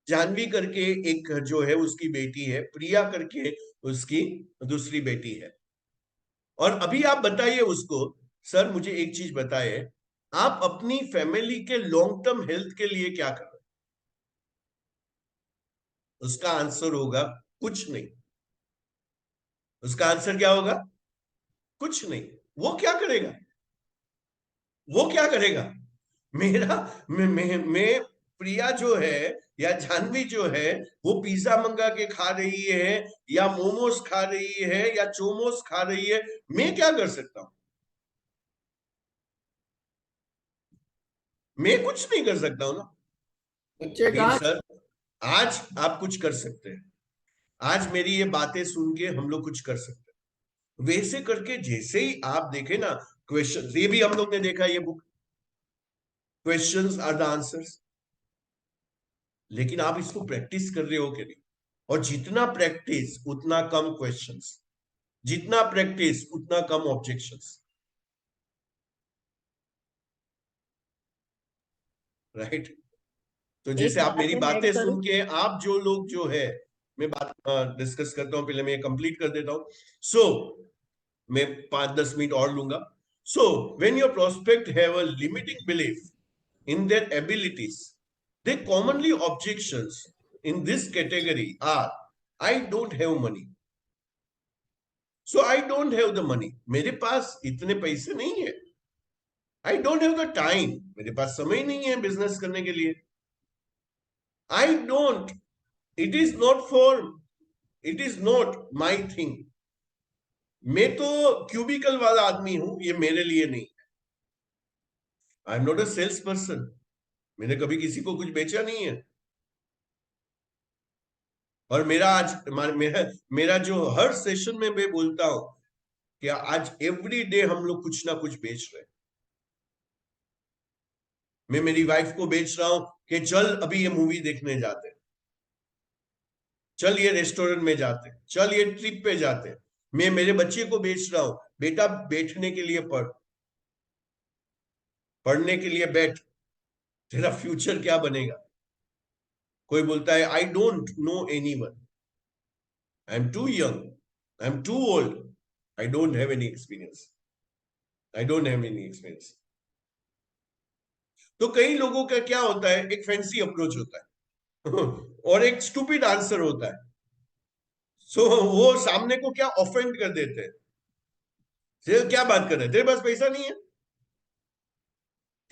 जानवी करके एक जो है उसकी बेटी है, प्रिया करके उसकी दूसरी बेटी है. और अभी आप बताइए उसको, सर मुझे एक चीज बताइए, आप अपनी फैमिली के लॉन्ग टर्म हेल्थ के लिए क्या कर रहे हैं? उसका आंसर होगा कुछ नहीं. उसका आंसर क्या होगा? कुछ नहीं. वो क्या करेगा? वो क्या करेगा? मैं प्रिया जो है या जानवी जो है वो पिज्जा मंगा के खा रही है या मोमोस खा रही है या चोमोस खा रही है, मैं क्या कर सकता हूं? मैं कुछ नहीं कर सकता हूं ना. अभी सर आज आप कुछ कर सकते हैं, आज मेरी ये बातें सुन के हम लोग कुछ कर सकते हैं. वैसे करके जैसे ही आप देखे ना क्वेश्चन, ये भी हम लोग ने देखा ये book, questions are the answers. लेकिन आप इसको प्रैक्टिस कर रहे हो कि नहीं? और जितना प्रैक्टिस उतना कम क्वेश्चंस, जितना प्रैक्टिस उतना कम ऑब्जेक्शंस. राइट. तो जैसे आप मेरी बातें सुन के, आप जो लोग जो है, मैं बात डिस्कस करता हूं, पहले मैं कंप्लीट कर देता हूं. सो मैं 5-10 मिनट और लूंगा. So when your prospect have a limiting belief in their abilities, the commonly objections in this category are, I don't have money. So I don't have the money. मेरे पास इतने पैसे नहीं है. I don't have the time. मेरे पास समय नहीं है बिजनेस करने के लिए. I don't. It is not my thing. मैं तो क्यूबिकल वाला आदमी हूं, ये मेरे लिए नहीं. I am not a sales person. मैंने कभी किसी को कुछ बेचा नहीं है. और मेरा जो हर सेशन में मैं बोलता हूं कि आज एवरी डे हम लोग कुछ ना कुछ बेच रहे हैं. मैं मेरी वाइफ को बेच रहा हूं कि चल अभी ये मूवी देखने जाते हैं, चल ये रेस्टोरेंट में जाते हैं, चल ये ट्रिप पे जाते हैं. मैं मेरे बच्चे को बेच रहा हूं, बेटा बैठने के लिए पढ़ने के लिए बैठ, तेरा फ्यूचर क्या बनेगा. कोई बोलता है I don't know anyone, I am too young, I am too old, I don't have any experience, I don't have any experience. तो कई लोगों का क्या होता है, एक फैंसी अप्रोच होता है और एक स्टूपिड आंसर होता है। सो वो सामने को क्या ऑफेंड कर देते हैं, क्या बात कर रहे हैं, तेरे पास पैसा नहीं है,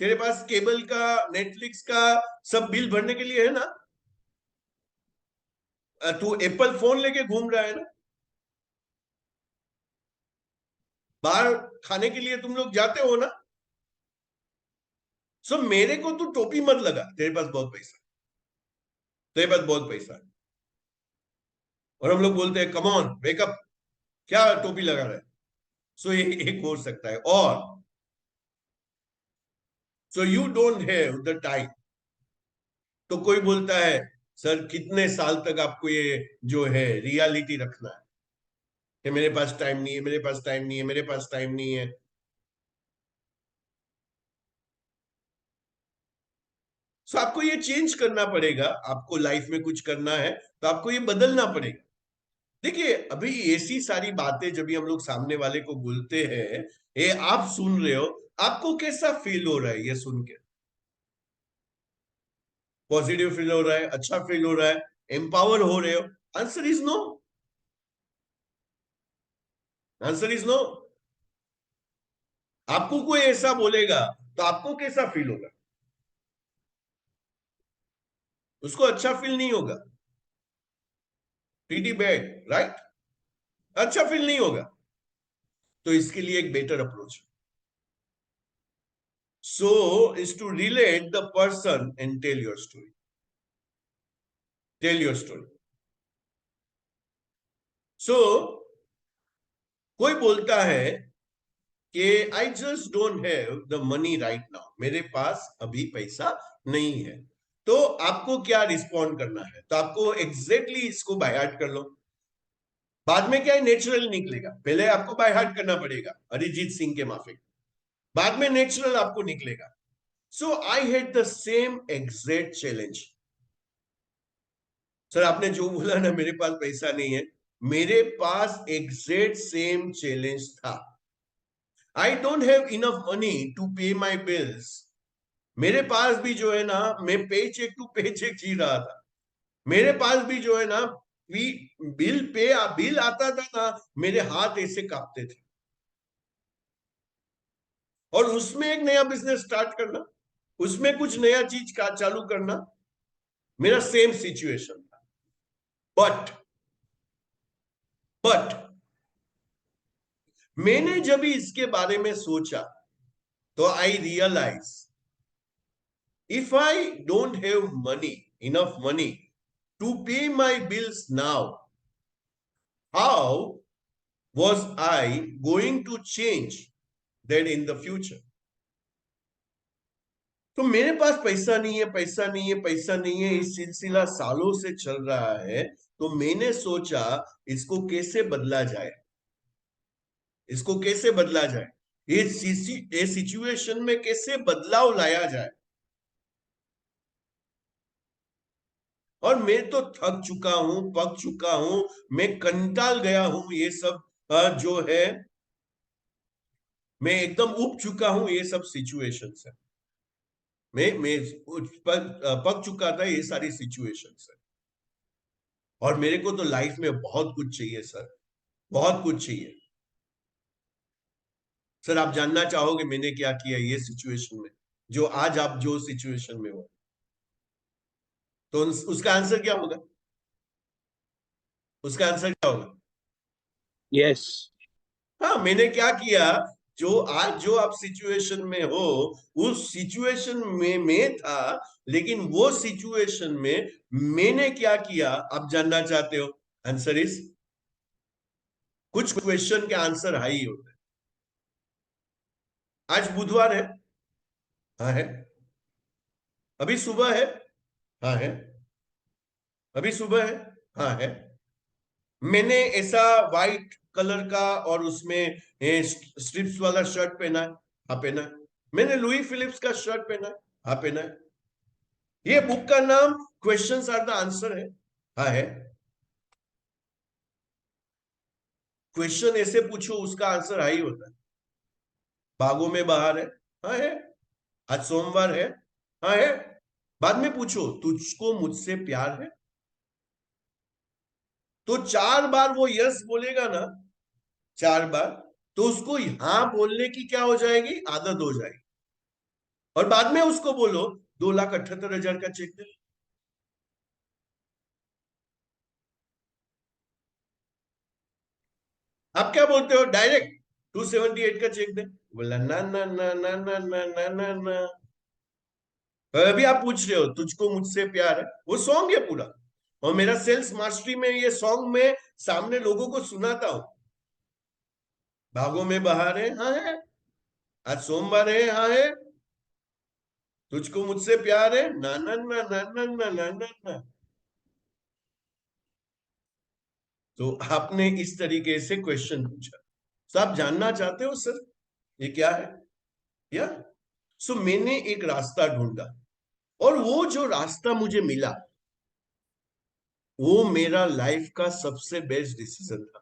तेरे पास केबल का, नेटफ्लिक्स का सब बिल भरने के लिए है ना, तू एप्पल फोन लेके घूम रहा है ना, बाहर खाने के लिए तुम लोग जाते हो ना, सो मेरे को तू टोपी मत लगा, तेरे पास बहुत पैसा, तेरे पास बहुत पैसा। और हम लोग बोलते हैं कम ऑन वेकअप, क्या टोपी लगा रहा है। सो ये एक हो सकता है। और so you don't have the time. तो कोई बोलता है सर कितने साल तक आपको ये जो है रियलिटी रखना है कि मेरे पास टाइम नहीं है, मेरे पास टाइम नहीं है, मेरे पास टाइम नहीं है। सो आपको ये चेंज करना पड़ेगा, आपको लाइफ में कुछ करना है तो आपको ये बदलना पड़ेगा। देखिए अभी ऐसी सारी बातें जब भी हम लोग सामने वाले को बोलते हैं, ये आप सुन रहे हो, आपको कैसा फील हो रहा है ये सुन के? पॉजिटिव फील हो रहा है, अच्छा फील हो रहा है, एम्पावर हो रहे हो? Answer is no, answer is no. आपको कोई ऐसा बोलेगा तो आपको कैसा फील होगा? उसको अच्छा फील नहीं होगा, प्रीटी बैड, राइट? अच्छा फील नहीं होगा। तो इसके लिए एक better approach, so is to relate the person and tell your story, tell your story. So कोई बोलता है कि I just don't have the money right now, मेरे पास अभी पैसा नहीं है। तो आपको क्या रिस्पॉन्ड करना है? तो आपको एग्जैक्टली इसको बाय हार्ट कर लो, बाद में क्या है नेचुरल निकलेगा। पहले आपको बाय हार्ट करना पड़ेगा अरिजीत सिंह के माफिक, बाद में नेचुरल आपको निकलेगा। So I had the same exact challenge. Sir आपने जो बोला ना मेरे पास पैसा नहीं है, मेरे पास एग्जैक्ट सेम चैलेंज था। I don't have enough money to pay my bills. मेरे पास भी जो है ना, मैं पे चेक टू पे चेक जी रहा था। मेरे पास भी जो है ना बिल आता था ना, मेरे हाथ ऐसे कांपते थे। और उसमें एक नया बिजनेस स्टार्ट करना, उसमें कुछ नया चीज का चालू करना, मेरा सेम सिचुएशन था। बट मैंने जब इसके बारे में सोचा तो I realise if I don't have money, enough money to pay my bills now, how was I going to change that in the future? तो मेरे पास पैसा नहीं है, पैसा नहीं है, पैसा नहीं है, इस सिलसिला सालों से चल रहा है। तो मैंने सोचा इसको कैसे बदला जाए, इसको कैसे बदला जाए, ये सिचुएशन में कैसे बदलाव लाया जाए। और मैं तो थक चुका हूं, पक चुका हूं, मैं कंटाल गया हूं, ये सब जो है मैं एकदम उब चुका हूं ये सब सिचुएशन से। मैं पक चुका था ये सारी सिचुएशन से। और मेरे को तो लाइफ में बहुत कुछ चाहिए सर, बहुत कुछ चाहिए। सर आप जानना चाहोगे मैंने क्या किया ये सिचुएशन में, जो आज आप जो सिचुएशन में हो? तो उसका आंसर क्या होगा? उसका आंसर क्या होगा? यस। हाँ, मैंने क्या किया, जो आज जो आप सिचुएशन में हो उस सिचुएशन में मैं था, लेकिन वो सिचुएशन में मैंने क्या किया आप जानना चाहते हो? आंसर इज, कुछ क्वेश्चन के आंसर हाई होते हैं। आज बुधवार है, हाँ है। अभी सुबह है, हाँ है। अभी सुबह है, हाँ है। मैंने ऐसा व्हाइट कलर का और उसमें स्ट्रिप्स वाला शर्ट पहना है, हाँ पहना है। मैंने लुई फिलिप्स का शर्ट पहना है, हाँ पहना है। ये बुक का नाम क्वेश्चंस आर द आंसर है, हाँ है। क्वेश्चन ऐसे पूछो उसका आंसर हाई होता है। बागों में बाहर है, हाँ है। आज सोमवार है, हाँ है। बाद में पूछो तुझको मुझसे प्यार है, तो 4 बार वो यस बोलेगा ना, 4 बार, तो उसको हाँ बोलने की क्या हो जाएगी, आदत हो जाएगी। और बाद में उसको बोलो 2,78,000 का चेक दे। आप क्या बोलते हो, डायरेक्ट 278 का चेक दे? बोला ना ना ना ना ना ना ना ना ना। अभी आप पूछ रहे हो तुझको मुझसे प्यार है, वो सॉन्ग है पूरा, और मेरा सेल्स मास्टरी में ये सॉन्ग में सामने लोगों को सुनाता हूं। भागों में बहार है, हाँ है, आज सोमवार है, हाँ है, तुझको मुझसे प्यार है, ना ना ना ना ना ना ना ना ना। तो आपने इस तरीके से क्वेश्चन पूछा, तो आप जानना चाहते हो सर ये क्या है, या सो मैंने एक रास्ता ढूंढा, और वो जो रास्ता मुझे मिला वो मेरा लाइफ का सबसे बेस्ट डिसीजन था।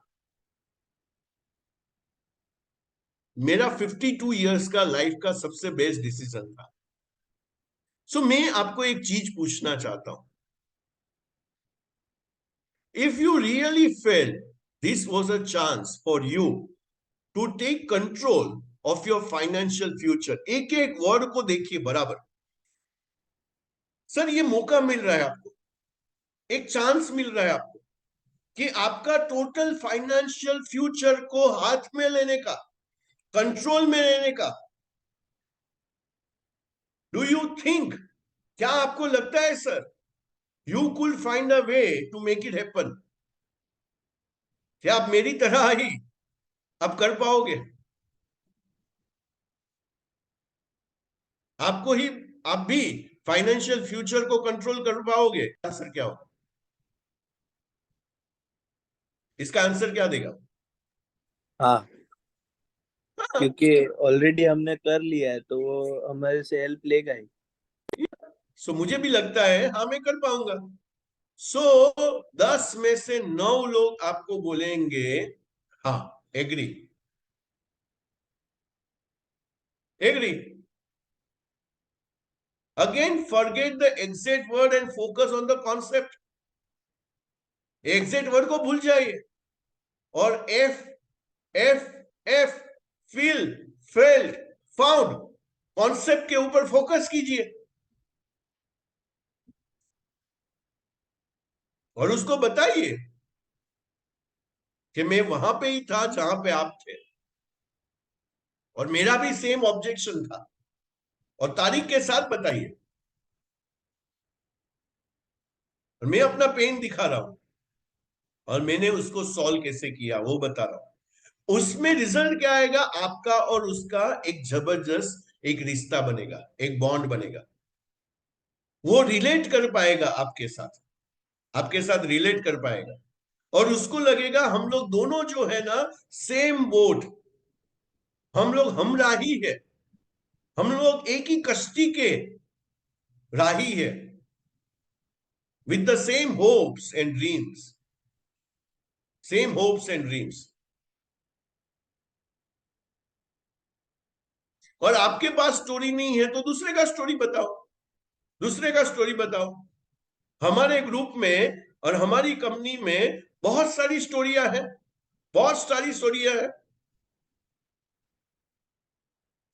मेरा 52 इयर्स का लाइफ का सबसे बेस्ट डिसीजन था। सो मैं आपको एक चीज पूछना चाहता हूं, if you really feel this was a chance for you to take control of your financial future, एक एक वर्ड को देखिए बराबर। सर ये मौका मिल रहा है आपको, एक चांस मिल रहा है आपको कि आपका टोटल फाइनेंशियल फ्यूचर को हाथ में लेने का, कंट्रोल में लेने का। डू यू थिंक, क्या आपको लगता है sir you could find a way to make it happen? क्या आप मेरी तरह ही आप कर पाओगे? आपको ही, आप भी फाइनेंशियल फ्यूचर को कंट्रोल कर पाओगे? आंसर क्या होगा, इसका आंसर क्या देगा? हाँ, क्योंकि ऑलरेडी हमने कर लिया है तो वो हमारे से हेल्प लेगा ही। सो मुझे भी लगता है हाँ मैं कर पाऊंगा। सो 10 में से 9 लोग आपको बोलेंगे हाँ, agree, agree. Again forget the exact word and focus on the concept. Exact word को भूल जाइए, और F F F feel, felt, found, concept के ऊपर फोकस कीजिए और उसको बताइए कि मैं वहां पे ही था जहां पे आप थे, और मेरा भी सेम ऑब्जेक्शन था, और तारीख के साथ बताइए, और मैं अपना पेन दिखा रहा हूं और मैंने उसको सॉल्व कैसे किया वो बता रहा हूं। उसमें रिजल्ट क्या आएगा, आपका और उसका एक जबरदस्त एक रिश्ता बनेगा, एक बॉन्ड बनेगा। वो रिलेट कर पाएगा आपके साथ, आपके साथ रिलेट कर पाएगा, और उसको लगेगा हम लोग दोनों जो है ना सेम बोट, हम लोग हम राही है, हम लोग एक ही कश्ती के राही है, with the same hopes and dreams, same hopes and dreams. और आपके पास स्टोरी नहीं है तो दूसरे का स्टोरी बताओ, दूसरे का स्टोरी बताओ। हमारे ग्रुप में और हमारी कंपनी में बहुत सारी स्टोरियां हैं, बहुत सारी स्टोरियां हैं।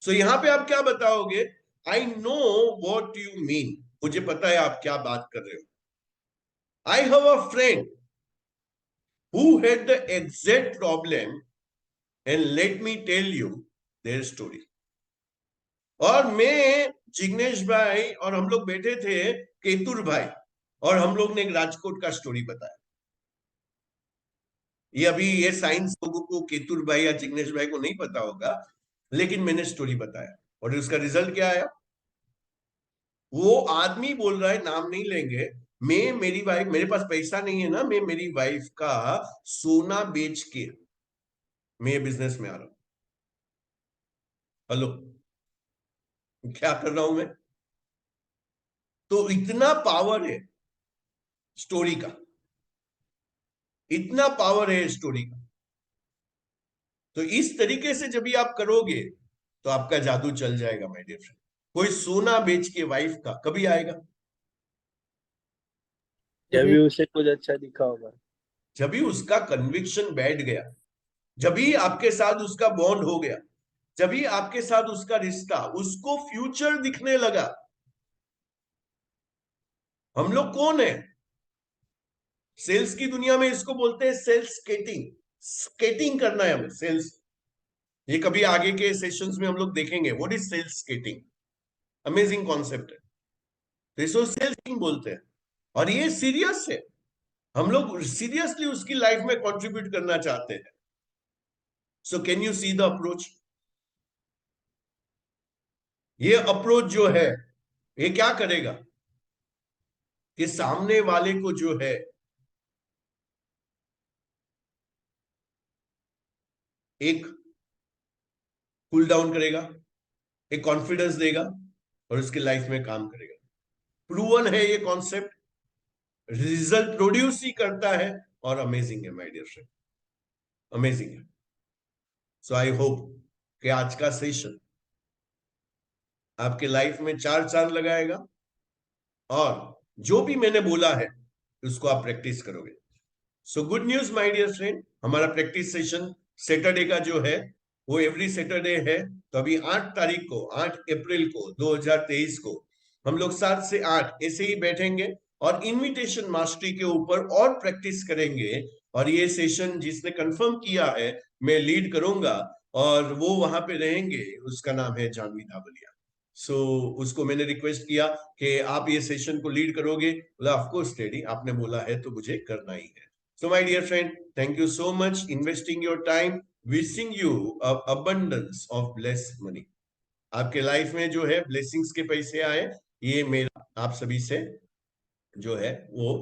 सो यहां पे आप क्या बताओगे, I know what you mean, मुझे पता है आप क्या बात कर रहे हो। I have a friend who had the exact problem and let me tell you their story. और मैं, जिग्नेश भाई और हम लोग बैठे थे, केतुर भाई, और हम लोग ने एक राजकोट का स्टोरी बताया। ये अभी ये साइंस लोगों को केतुर भाई या जिग्नेश भाई को नहीं पता होगा, लेकिन मैंने स्टोरी बताया, और उसका रिजल्ट क्या आया। वो आदमी बोल रहा है, नाम नहीं लेंगे, मैं मेरी वाइफ, मेरे पास पैसा नहीं है ना, मैं मेरी वाइफ का सोना बेच के मैं बिजनेस में आ रहा हूं। हेलो, क्या कर रहा हूं मैं? तो इतना पावर है स्टोरी का, इतना पावर है स्टोरी का। तो इस तरीके से जब भी आप करोगे तो आपका जादू चल जाएगा माय डियर फ्रेंड। कोई सोना बेच के वाइफ का कभी आएगा? जब भी उसे कुछ अच्छा दिखा होगा, जब भी उसका कन्विक्शन बैठ गया, जब भी आपके साथ उसका बॉन्ड हो गया, जब भी आपके साथ उसका रिश्ता, उसको फ्यूचर दिखने लगा। हम लोग कौन है? सेल्स की दुनिया में इसको बोलते हैं सेल्स स्केटिंग। स्केटिंग करना है हमें, सेल्स। ये कभी आगे के सेशंस में हम लोग देखेंगे what is sales skating. Amazing concept है। तो इसको सेल्सिंग बोलते हैं और ये सीरियस है। हम लोग सीरियसली उसकी लाइफ में कंट्रीब्यूट करना चाहते हैं। So can you see the approach? ये अप्रोच जो है ये क्या करेगा कि सामने वाले को जो है एक कूल डाउन करेगा, एक कॉन्फिडेंस देगा और उसकी लाइफ में काम करेगा। प्रूवन है ये कॉन्सेप्ट, रिजल्ट प्रोड्यूस ही करता है और अमेजिंग है माय डियर फ्रेंड, अमेजिंग है। सो आई होप कि आज का सेशन आपके लाइफ में 4 चांद लगाएगा और जो भी मैंने बोला है उसको आप प्रैक्टिस करोगे। So good news my dear friend, हमारा प्रैक्टिस सेशन सैटरडे का जो है वो एवरी सैटरडे है। तो अभी 8 तारीख को, 8 अप्रैल को 2023 को हम लोग 7 से 8 ऐसे ही बैठेंगे और इनविटेशन मास्टरी के ऊपर और प्रैक्टिस करेंगे। और ये सेशन जिसने कंफर्म किया है मैं लीड करूंगा और वो वहां पे रहेंगे, उसका नाम है जानवी धावलिया। सो उसको मैंने रिक्वेस्ट किया कि आप ये सेशन को लीड करोगे। बोला ऑफ कोर्स डैडी, आपने बोला है तो मुझे करना ही है। So my dear friend, thank you so much investing your time, wishing you a abundance of blessed money. आपके लाइफ में जो है ब्लेसिंग्स के पैसे आए, ये मेरा आप सभी से जो है वो